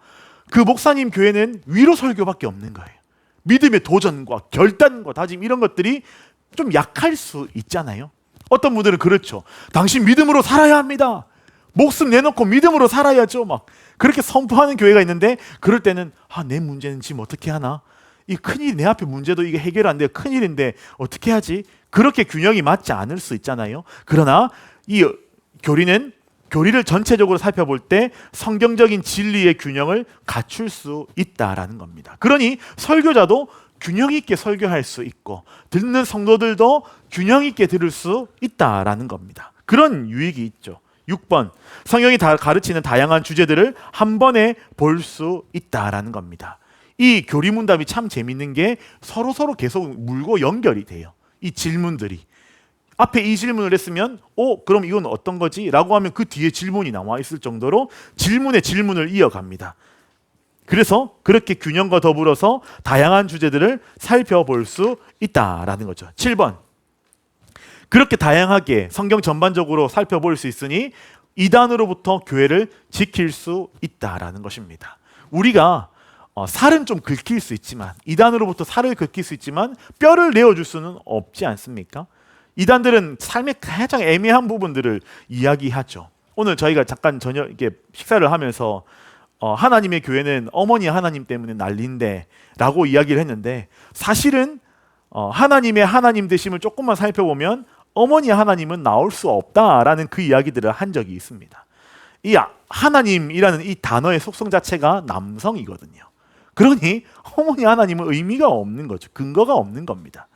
그 목사님 교회는 위로 설교밖에 없는 거예요. 믿음의 도전과 결단과 다짐, 이런 것들이 좀 약할 수 있잖아요. 어떤 분들은 그렇죠. 당신 믿음으로 살아야 합니다. 목숨 내놓고 믿음으로 살아야죠. 막 그렇게 선포하는 교회가 있는데, 그럴 때는 내 문제는 지금 어떻게 하나? 이 큰일, 내 앞에 문제도 이게 해결 안 돼요. 큰일인데 어떻게 하지? 그렇게 균형이 맞지 않을 수 있잖아요. 그러나 이 교리를 전체적으로 살펴볼 때 성경적인 진리의 균형을 갖출 수 있다라는 겁니다. 그러니 설교자도 균형 있게 설교할 수 있고, 듣는 성도들도 균형 있게 들을 수 있다라는 겁니다. 그런 유익이 있죠. 6번, 성경이 가르치는 다양한 주제들을 한 번에 볼 수 있다라는 겁니다. 이 교리문답이 참 재밌는 게 서로 계속 물고 연결이 돼요. 이 질문들이. 앞에 이 질문을 했으면 그럼 이건 어떤 거지? 라고 하면 그 뒤에 질문이 나와 있을 정도로 질문에 질문을 이어갑니다. 그래서 그렇게 균형과 더불어서 다양한 주제들을 살펴볼 수 있다라는 거죠. 7번, 그렇게 다양하게 성경 전반적으로 살펴볼 수 있으니 이단으로부터 교회를 지킬 수 있다라는 것입니다. 우리가 살은 좀 긁힐 수 있지만, 이단으로부터 살을 긁힐 수 있지만 뼈를 내어줄 수는 없지 않습니까? 이단들은 삶의 가장 애매한 부분들을 이야기하죠. 오늘 저희가 잠깐 저녁 이렇게 식사를 하면서 하나님의 교회는 어머니 하나님 때문에 난리인데 라고 이야기를 했는데, 사실은 하나님의 하나님 되심을 조금만 살펴보면 어머니 하나님은 나올 수 없다라는 그 이야기들을 한 적이 있습니다. 이 하나님이라는 이 단어의 속성 자체가 남성이거든요. 그러니 어머니 하나님은 의미가 없는 거죠. 근거가 없는 겁니다.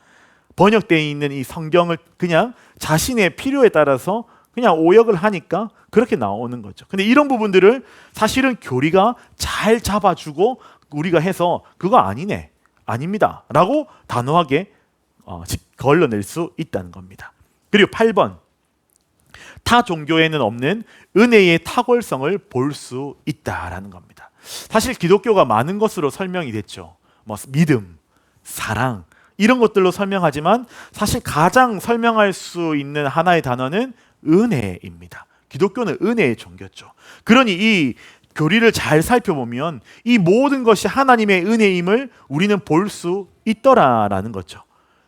번역되어 있는 이 성경을 그냥 자신의 필요에 따라서 그냥 오역을 하니까 그렇게 나오는 거죠. 근데 이런 부분들을 사실은 교리가 잘 잡아주고 우리가 해서 그거 아닙니다 라고 단호하게 걸러낼 수 있다는 겁니다. 그리고 8번, 타 종교에는 없는 은혜의 탁월성을 볼 수 있다라는 겁니다. 사실 기독교가 많은 것으로 설명이 됐죠. 믿음, 사랑, 이런 것들로 설명하지만 사실 가장 설명할 수 있는 하나의 단어는 은혜입니다. 기독교는 은혜의 종교죠. 그러니 이 교리를 잘 살펴보면 이 모든 것이 하나님의 은혜임을 우리는 볼 수 있더라라는 거죠.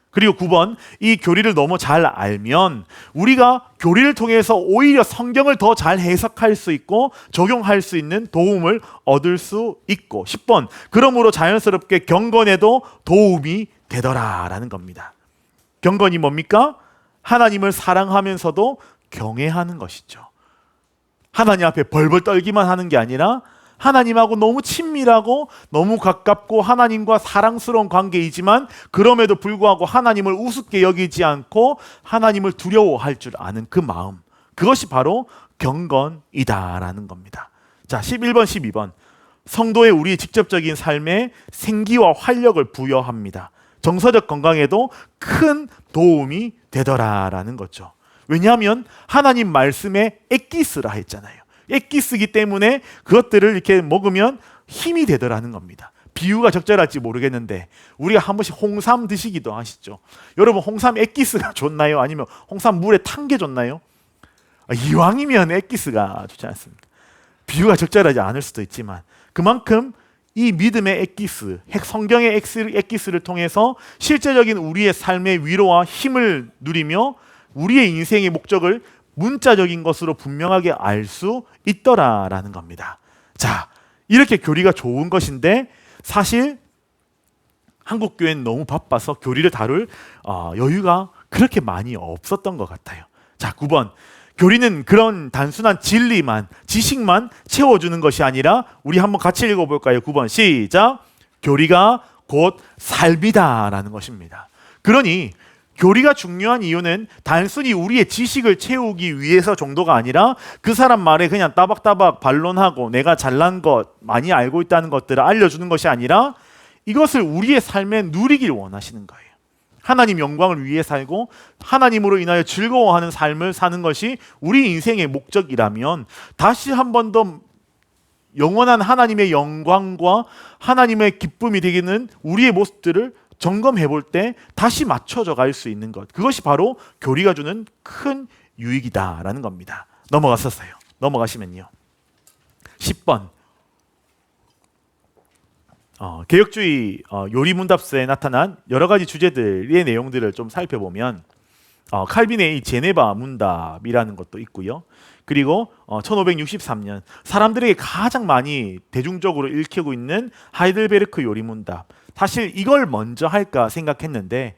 그리고 9번, 이 교리를 너무 잘 알면 우리가 교리를 통해서 오히려 성경을 더 잘 해석할 수 있고 적용할 수 있는 도움을 얻을 수 있고, 10번, 그러므로 자연스럽게 경건에도 도움이 되더라라는 겁니다. 경건이 뭡니까? 하나님을 사랑하면서도 경외하는 것이죠. 하나님 앞에 벌벌 떨기만 하는 게 아니라 하나님하고 너무 친밀하고 너무 가깝고 하나님과 사랑스러운 관계이지만 그럼에도 불구하고 하나님을 우습게 여기지 않고 하나님을 두려워할 줄 아는 그 마음, 그것이 바로 경건이다라는 겁니다. 자, 11번, 12번, 성도의 우리의 직접적인 삶에 생기와 활력을 부여합니다. 정서적 건강에도 큰 도움이 되더라라는 거죠. 왜냐하면 하나님 말씀에 엑기스라 했잖아요. 엑기스기 때문에 그것들을 이렇게 먹으면 힘이 되더라는 겁니다. 비유가 적절할지 모르겠는데 우리가 한 번씩 홍삼 드시기도 하시죠. 여러분, 홍삼 엑기스가 좋나요? 아니면 홍삼 물에 탄 게 좋나요? 이왕이면 엑기스가 좋지 않습니까? 비유가 적절하지 않을 수도 있지만 그만큼 이 믿음의 엑기스, 성경의 엑기스를 통해서 실제적인 우리의 삶의 위로와 힘을 누리며 우리의 인생의 목적을 문자적인 것으로 분명하게 알 수 있더라라는 겁니다. 자, 이렇게 교리가 좋은 것인데 사실 한국 교회는 너무 바빠서 교리를 다룰 여유가 그렇게 많이 없었던 것 같아요. 자, 9번, 교리는 그런 단순한 진리만, 지식만 채워주는 것이 아니라 우리 한번 같이 읽어볼까요? 9번 시작. 교리가 곧 삶이다라는 것입니다. 그러니 교리가 중요한 이유는 단순히 우리의 지식을 채우기 위해서 정도가 아니라 그 사람 말에 그냥 따박따박 반론하고 내가 잘난 것, 많이 알고 있다는 것들을 알려주는 것이 아니라 이것을 우리의 삶에 누리길 원하시는 거예요. 하나님 영광을 위해 살고 하나님으로 인하여 즐거워하는 삶을 사는 것이 우리 인생의 목적이라면 다시 한 번 더 영원한 하나님의 영광과 하나님의 기쁨이 되기는 우리의 모습들을 점검해 볼 때 다시 맞춰져 갈 수 있는 것, 그것이 바로 교리가 주는 큰 유익이다라는 겁니다. 넘어가시면요 10번 개혁주의 요리문답서에 나타난 여러 가지 주제들의 내용들을 좀 살펴보면 칼빈의 이 제네바 문답이라는 것도 있고요. 그리고 1563년 사람들에게 가장 많이 대중적으로 읽히고 있는 하이델베르크 요리문답, 사실 이걸 먼저 할까 생각했는데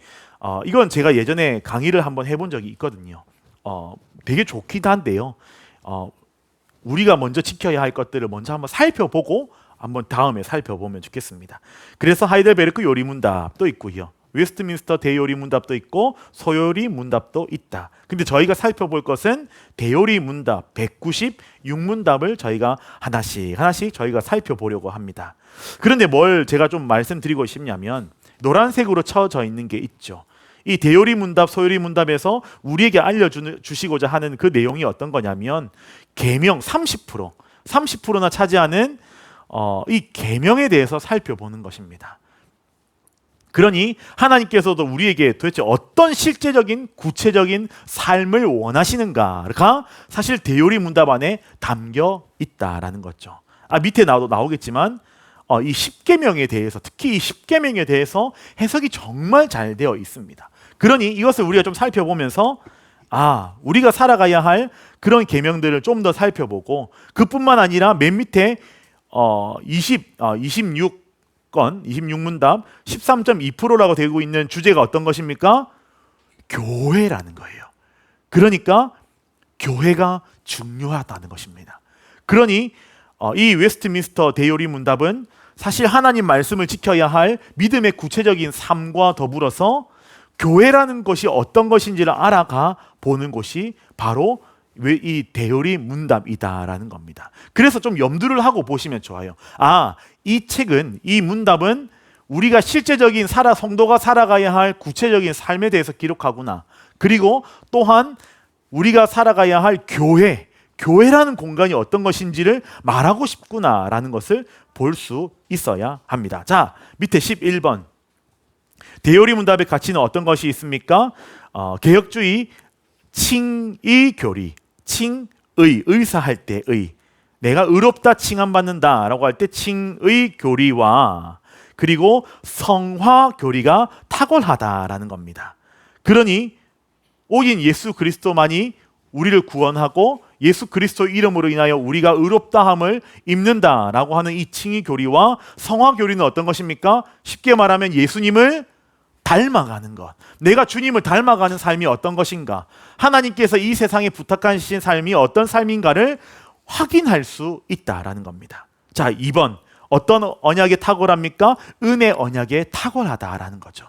이건 제가 예전에 강의를 한번 해본 적이 있거든요. 되게 좋기도 한데요. 우리가 먼저 지켜야 할 것들을 먼저 한번 살펴보고 한번 다음에 살펴보면 좋겠습니다. 그래서 하이델베르크 요리문답도 있고요. 웨스트민스터 대요리문답도 있고 소요리문답도 있다. 근데 저희가 살펴볼 것은 대요리문답 196문답을 저희가 하나씩 저희가 살펴보려고 합니다. 그런데 뭘 제가 좀 말씀드리고 싶냐면 노란색으로 쳐져 있는 게 있죠. 이 대요리문답, 소요리문답에서 우리에게 알려주시고자 하는 그 내용이 어떤 거냐면 계명 30%나 차지하는 이 계명에 대해서 살펴보는 것입니다. 그러니 하나님께서도 우리에게 도대체 어떤 실제적인 구체적인 삶을 원하시는가가 사실 대요리문답 안에 담겨 있다라는 거죠. 밑에 나오겠지만 이 10계명에 대해서, 특히 이 10계명에 대해서 해석이 정말 잘 되어 있습니다. 그러니 이것을 우리가 좀 살펴보면서 우리가 살아가야 할 그런 계명들을 좀 더 살펴보고, 그뿐만 아니라 맨 밑에 26문답 13.2%라고 되고 있는 주제가 어떤 것입니까? 교회라는 거예요. 그러니까 교회가 중요하다는 것입니다. 그러니 이 웨스트민스터 대요리문답은 사실 하나님 말씀을 지켜야 할 믿음의 구체적인 삶과 더불어서 교회라는 것이 어떤 것인지를 알아가 보는 곳이 바로 이 대요리문답이다라는 겁니다. 그래서 좀 염두를 하고 보시면 좋아요. 이 책은, 이 문답은 우리가 실제적인 성도가 살아가야 할 구체적인 삶에 대해서 기록하구나. 그리고 또한 우리가 살아가야 할 교회라는 공간이 어떤 것인지를 말하고 싶구나라는 것을 볼 수 있어야 합니다. 자, 밑에 11번. 대요리문답의 가치는 어떤 것이 있습니까? 개혁주의 칭의 교리, 의사할 때 내가 의롭다 칭함받는다라고 할 때 칭의 교리와 그리고 성화 교리가 탁월하다라는 겁니다. 그러니 오직 예수 그리스도만이 우리를 구원하고 예수 그리스도 이름으로 인하여 우리가 의롭다함을 입는다라고 하는 이 칭의 교리와 성화 교리는 어떤 것입니까? 쉽게 말하면 예수님을 닮아가는 것, 내가 주님을 닮아가는 삶이 어떤 것인가, 하나님께서 이 세상에 부탁하신 삶이 어떤 삶인가를 확인할 수 있다라는 겁니다. 자, 2번. 어떤 언약에 탁월합니까? 은혜 언약에 탁월하다라는 거죠.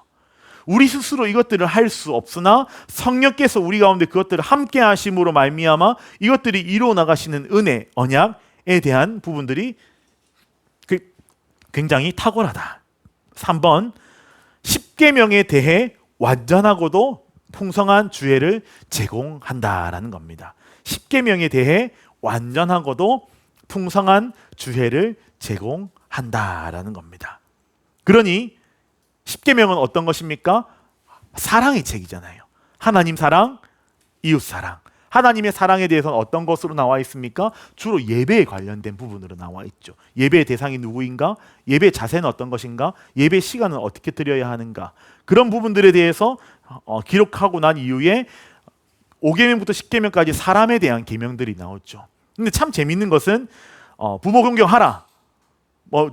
우리 스스로 이것들을 할 수 없으나 성령께서 우리 가운데 그것들을 함께 하심으로 말미암아 이것들이 이루어 나가시는 은혜 언약에 대한 부분들이 굉장히 탁월하다. 3번. 10계명에 대해 완전하고도 풍성한 주혜를 제공한다라는 겁니다. 10계명에 대해 완전하고도 풍성한 주혜를 제공한다라는 겁니다. 그러니 10계명은 어떤 것입니까? 사랑의 책이잖아요. 하나님 사랑, 이웃 사랑. 하나님의 사랑에 대해서는 어떤 것으로 나와 있습니까? 주로 예배에 관련된 부분으로 나와 있죠. 예배의 대상이 누구인가? 예배 자세는 어떤 것인가? 예배 시간은 어떻게 드려야 하는가? 그런 부분들에 대해서 기록하고 난 이후에 5계명부터 10계명까지 사람에 대한 계명들이 나오죠. 근데 참 재밌는 것은 부모 공경하라,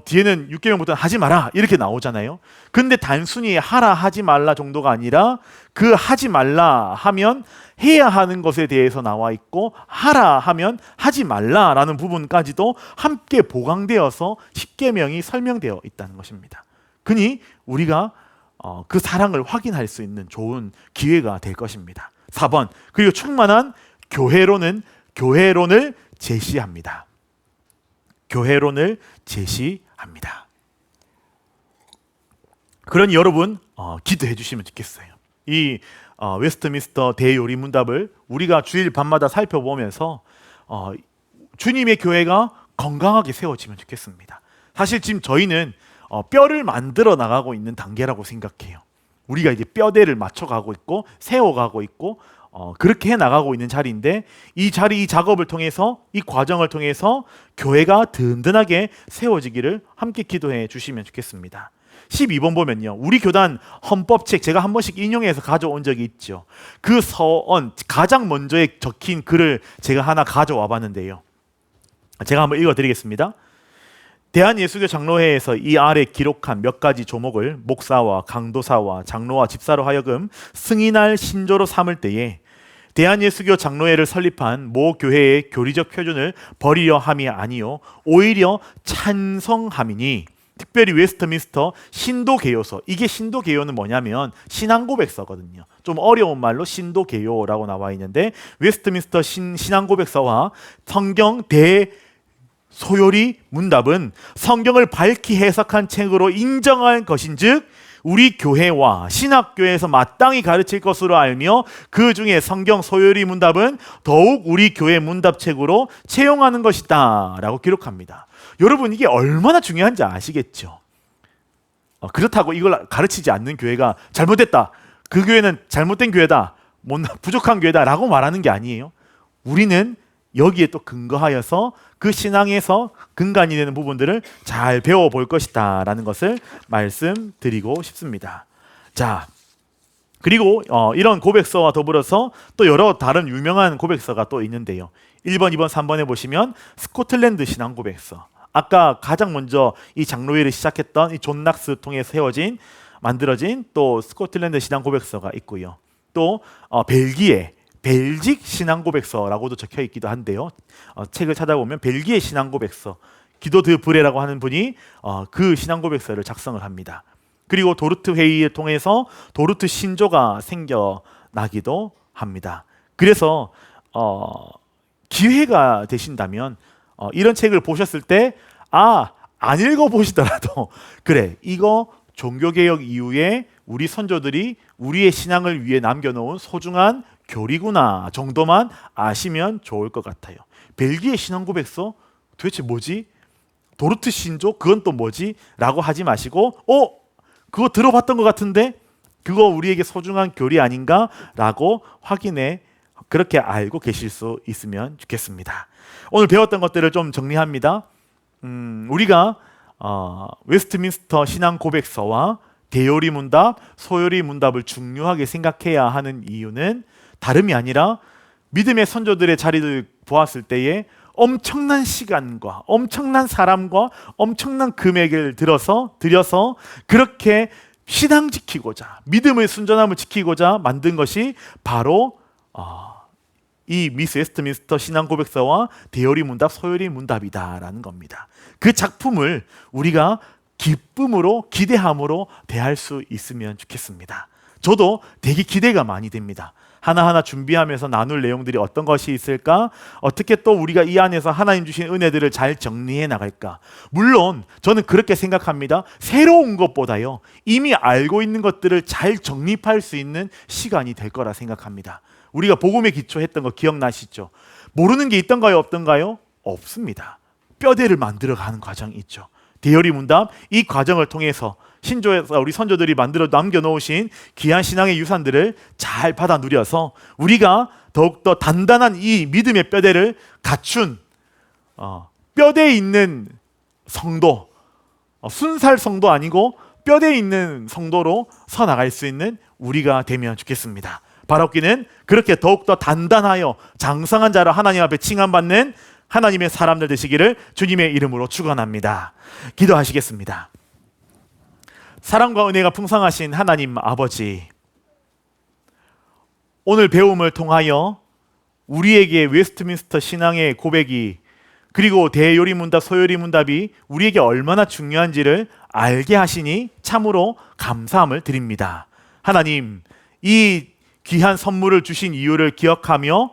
뒤에는 6계명부터는 하지 마라 이렇게 나오잖아요. 근데 단순히 하라 하지 말라 정도가 아니라 그 하지 말라 하면 해야 하는 것에 대해서 나와 있고 하라 하면 하지 말라라는 부분까지도 함께 보강되어서 10계명이 설명되어 있다는 것입니다. 그니 우리가 그 사랑을 확인할 수 있는 좋은 기회가 될 것입니다. 4번, 그리고 충만한 교회론을 제시합니다. 교회론을 제시합니다. 그러니 여러분 기도해 주시면 좋겠어요. 이 웨스트민스터 대요리 문답을 우리가 주일 밤마다 살펴보면서 주님의 교회가 건강하게 세워지면 좋겠습니다. 사실 지금 저희는 뼈를 만들어 나가고 있는 단계라고 생각해요. 우리가 이제 뼈대를 맞춰가고 있고 세워가고 있고 그렇게 해 나가고 있는 자리인데, 이 작업을 통해서, 이 과정을 통해서 교회가 든든하게 세워지기를 함께 기도해 주시면 좋겠습니다. 12번 보면요, 우리 교단 헌법책 제가 한 번씩 인용해서 가져온 적이 있죠. 그 서원 가장 먼저에 적힌 글을 제가 하나 가져와 봤는데요, 제가 한번 읽어드리겠습니다. 대한예수교 장로회에서 이 아래 기록한 몇 가지 조목을 목사와 강도사와 장로와 집사로 하여금 승인할 신조로 삼을 때에 대한예수교 장로회를 설립한 모 교회의 교리적 표준을 버리려 함이 아니요 오히려 찬성함이니, 특별히 웨스트민스터 신도개요서, 이게 신도개요는 뭐냐면 신앙고백서거든요. 좀 어려운 말로 신도개요라고 나와 있는데, 웨스트민스터 신앙고백서와 성경 대소요리 문답은 성경을 밝히 해석한 책으로 인정할 것인즉 우리 교회와 신학교에서 마땅히 가르칠 것으로 알며, 그 중에 성경 소요리 문답은 더욱 우리 교회 문답책으로 채용하는 것이다 라고 기록합니다. 여러분, 이게 얼마나 중요한지 아시겠죠? 그렇다고 이걸 가르치지 않는 교회가 잘못됐다, 그 교회는 잘못된 교회다, 부족한 교회다 라고 말하는 게 아니에요. 우리는 여기에 또 근거하여서 그 신앙에서 근간이 되는 부분들을 잘 배워볼 것이다 라는 것을 말씀드리고 싶습니다. 자, 그리고 이런 고백서와 더불어서 또 여러 다른 유명한 고백서가 또 있는데요, 1번, 2번, 3번에 보시면 스코틀랜드 신앙 고백서, 아까 가장 먼저 이 장로회를 시작했던 이 존 낙스 통해서 만들어진 또 스코틀랜드 신앙 고백서가 있고요. 또 벨직 신앙 고백서라고도 적혀 있기도 한데요, 책을 찾아보면 벨기에 신앙 고백서, 기도 드 브레라고 하는 분이 그 신앙 고백서를 작성을 합니다. 그리고 도르트 회의를 통해서 도르트 신조가 생겨나기도 합니다. 그래서 기회가 되신다면 이런 책을 보셨을 때 안 읽어보시더라도 그래, 이거 종교개혁 이후에 우리 선조들이 우리의 신앙을 위해 남겨놓은 소중한 교리구나 정도만 아시면 좋을 것 같아요. 벨기에 신앙고백서 도대체 뭐지? 도르트 신조 그건 또 뭐지? 라고 하지 마시고 그거 들어봤던 것 같은데 그거 우리에게 소중한 교리 아닌가? 라고 그렇게 알고 계실 수 있으면 좋겠습니다. 오늘 배웠던 것들을 좀 정리합니다. 우리가 웨스트민스터 신앙 고백서와 대요리 문답, 소요리 문답을 중요하게 생각해야 하는 이유는 다름이 아니라 믿음의 선조들의 자리를 보았을 때에 엄청난 시간과 엄청난 사람과 엄청난 금액을 들여서 그렇게 신앙 지키고자, 믿음의 순전함을 지키고자 만든 것이 바로 이 미스 웨스트민스터 신앙 고백서와 대요리 문답, 소요리 문답이다라는 겁니다. 그 작품을 우리가 기쁨으로, 기대함으로 대할 수 있으면 좋겠습니다. 저도 되게 기대가 많이 됩니다. 하나하나 준비하면서 나눌 내용들이 어떤 것이 있을까? 어떻게 또 우리가 이 안에서 하나님 주신 은혜들을 잘 정리해 나갈까? 물론 저는 그렇게 생각합니다. 새로운 것보다요, 이미 알고 있는 것들을 잘 정립할 수 있는 시간이 될 거라 생각합니다. 우리가 복음에 기초했던 거 기억나시죠? 모르는 게 있던가요, 없던가요? 없습니다. 뼈대를 만들어가는 과정이 있죠. 대요리 문답, 이 과정을 통해서 신조에서 우리 선조들이 만들어 남겨놓으신 귀한 신앙의 유산들을 잘 받아 누려서 우리가 더욱더 단단한 이 믿음의 뼈대를 갖춘 뼈대에 있는 성도, 순살 성도 아니고 뼈대에 있는 성도로 서 나갈 수 있는 우리가 되면 좋겠습니다. 바라옵기는 그렇게 더욱더 단단하여 장성한 자로 하나님 앞에 칭함받는 하나님의 사람들 되시기를 주님의 이름으로 축원합니다. 기도하시겠습니다. 사랑과 은혜가 풍성하신 하나님 아버지, 오늘 배움을 통하여 우리에게 웨스트민스터 신앙의 고백이 그리고 대요리문답, 소요리문답이 우리에게 얼마나 중요한지를 알게 하시니 참으로 감사함을 드립니다. 하나님, 이 귀한 선물을 주신 이유를 기억하며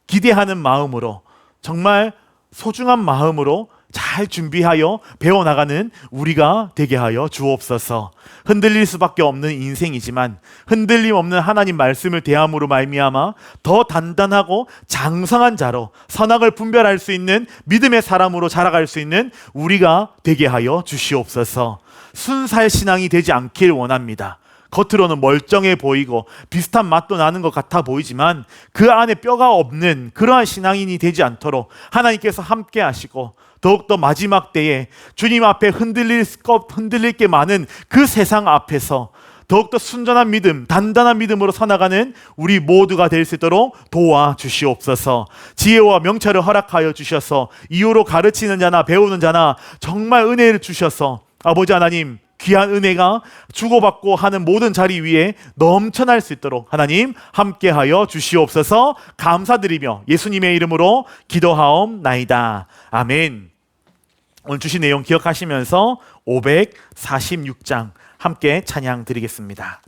기대하는 마음으로, 정말 소중한 마음으로 잘 준비하여 배워나가는 우리가 되게 하여 주옵소서. 흔들릴 수밖에 없는 인생이지만 흔들림 없는 하나님 말씀을 대함으로 말미암아 더 단단하고 장성한 자로 선악을 분별할 수 있는 믿음의 사람으로 자라갈 수 있는 우리가 되게 하여 주시옵소서. 순살 신앙이 되지 않길 원합니다. 겉으로는 멀쩡해 보이고 비슷한 맛도 나는 것 같아 보이지만 그 안에 뼈가 없는 그러한 신앙인이 되지 않도록 하나님께서 함께 하시고, 더욱더 마지막 때에 주님 앞에 흔들릴 게 많은 그 세상 앞에서 더욱더 순전한 믿음, 단단한 믿음으로 살아가는 우리 모두가 될 수 있도록 도와주시옵소서. 지혜와 명철을 허락하여 주셔서 이유로 가르치는 자나 배우는 자나 정말 은혜를 주셔서 아버지 하나님, 귀한 은혜가 주고받고 하는 모든 자리 위에 넘쳐날 수 있도록 하나님 함께하여 주시옵소서. 감사드리며 예수님의 이름으로 기도하옵나이다. 아멘. 오늘 주신 내용 기억하시면서 546장 함께 찬양 드리겠습니다.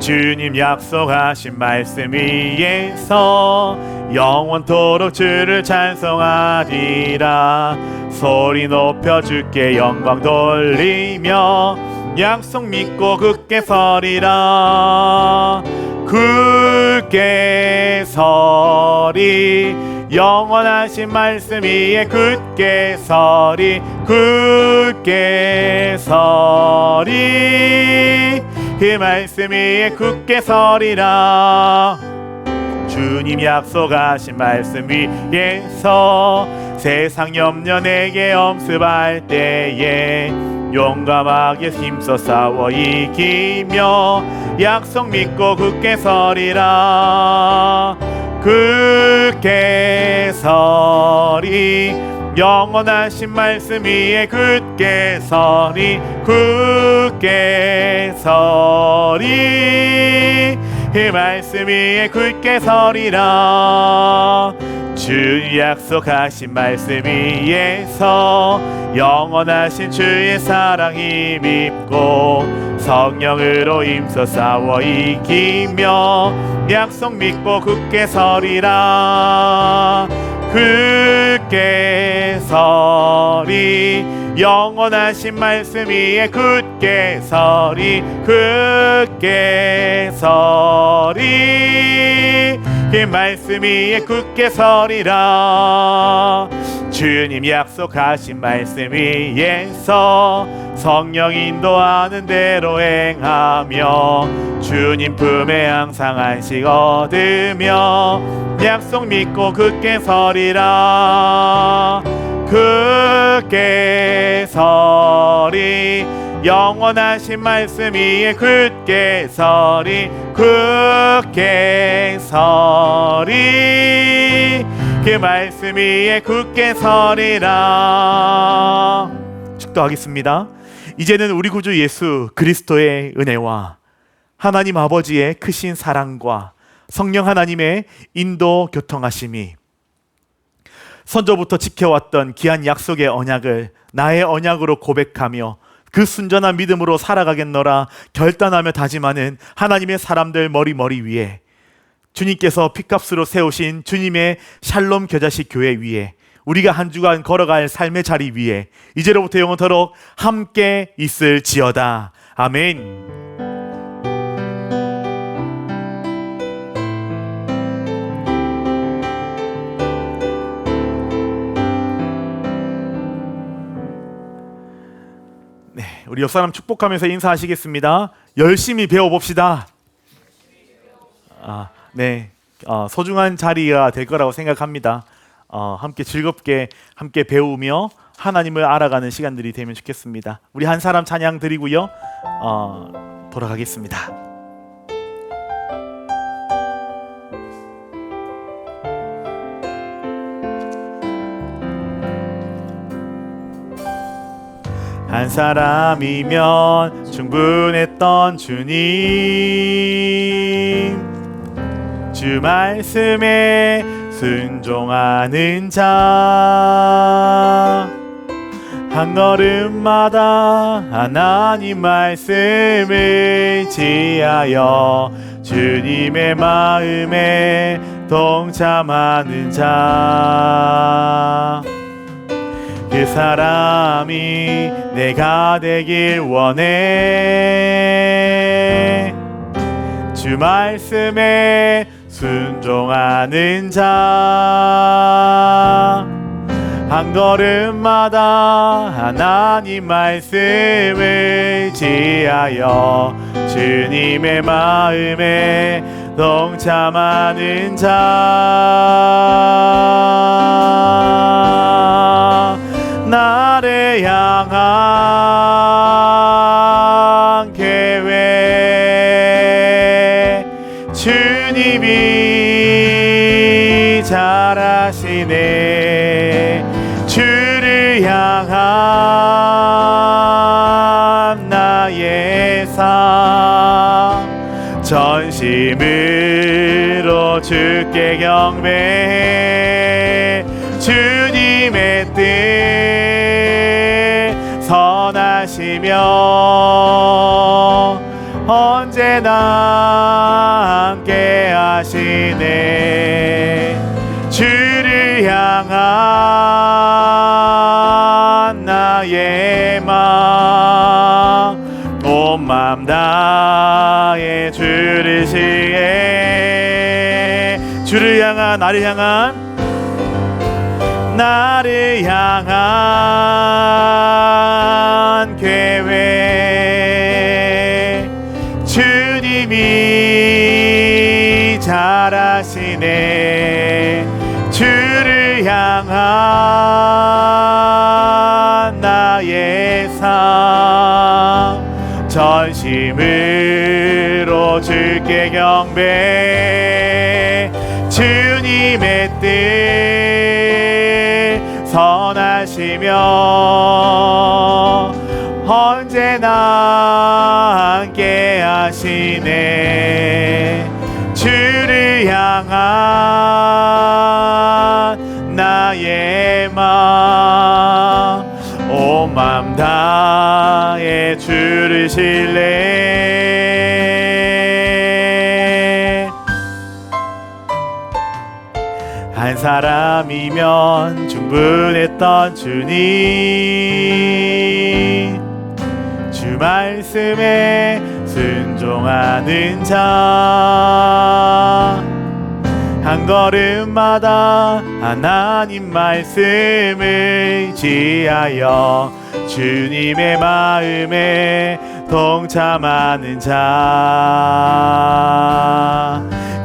주님 약속하신 말씀 위에서 영원토록 주를 찬송하리라. 소리 높여 주께 영광 돌리며 약속 믿고 굳게 서리라. 굳게 서리, 영원하신 말씀 위에 굳게 서리. 굳게 서리, 그 말씀 위에 굳게 서리라. 주님 약속하신 말씀 위에서 세상 염려 내게 엄습할 때에 용감하게 힘써 싸워 이기며 약속 믿고 굳게 서리라. 굳게 서리, 영원하신 말씀 위에 굳게 서리. 굳게 서리, 그 말씀 위에 굳게 서리라. 주 약속하신 말씀 위에서 영원하신 주의 사랑 힘입고 성령으로 힘써 싸워 이기며 약속 믿고 굳게 서리라. 굳게 서리, 영원하신 말씀 위에 굳게 서리. 굳게 서리, 그 말씀 위에 굳게 서리라. 주님 약속하신 말씀 위에서 성령 인도하는 대로 행하며 주님 품에 항상 안식 얻으며 약속 믿고 굳게 서리라. 굳게 서리, 영원하신 말씀 위에 굳게 서리. 굳게 서리, 그 말씀 위에 굳게 서리라. 축도하겠습니다. 이제는 우리 구주 예수 그리스도의 은혜와 하나님 아버지의 크신 사랑과 성령 하나님의 인도 교통하심이, 선조부터 지켜왔던 귀한 약속의 언약을 나의 언약으로 고백하며 그 순전한 믿음으로 살아가겠노라 결단하며 다짐하는 하나님의 사람들 머리 위에, 주님께서 피값으로 세우신 주님의 샬롬 겨자식 교회 위에, 우리가 한 주간 걸어갈 삶의 자리 위에 이제로부터 영원토록 함께 있을지어다. 아멘. 우리 옆사람 축복하면서 인사하시겠습니다. 열심히 배워봅시다. 소중한 자리가 될 거라고 생각합니다. 함께 즐겁게 함께 배우며 하나님을 알아가는 시간들이 되면 좋겠습니다. 우리 한 사람 찬양 드리고요, 돌아가겠습니다. 한 사람이면 충분했던 주님, 주 말씀에 순종하는 자, 한 걸음마다 하나님 말씀을 지하여 주님의 마음에 동참하는 자, 그 사람이 내가 되길 원해. 주 말씀에 순종하는 자, 한 걸음마다 하나님 말씀을 지하여 주님의 마음에 동참하는 자, 나를 향한 계획 주님이 잘 아시네. 주를 향한 나의 삶, 전심으로 주께 경배해. 주님의 뜻 선하시며 언제나 함께 하시네. 주를 향한 나의 마음, 온 맘 다해 주를 시해. 주를 향한, 나를 향한 계획 주님이 잘 아시네. 주를 향한 나의 삶, 전심으로 주께 경배. 주님의 뜻 선하시며 언제나 함께 하시네. 주를 향한 나의 마음, 온 맘 다해 주를 신뢰. 한 사람이면 충분했던 주님, 주 말씀에 순종하는 자, 한 걸음마다 하나님 말씀을 지하여 주님의 마음에 동참하는 자,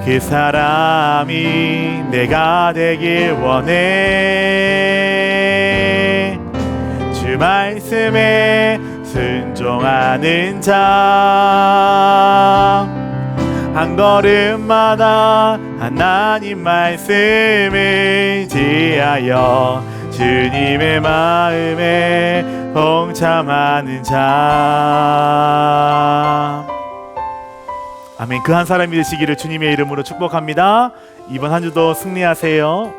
그 사람이 내가 되길 원해. 주 말씀에 순종하는 자, 한 걸음마다 하나님 말씀을 지하여 주님의 마음에 동참하는 자. 아멘. 그 한 사람이 되시기를 주님의 이름으로 축복합니다. 이번 한 주도 승리하세요.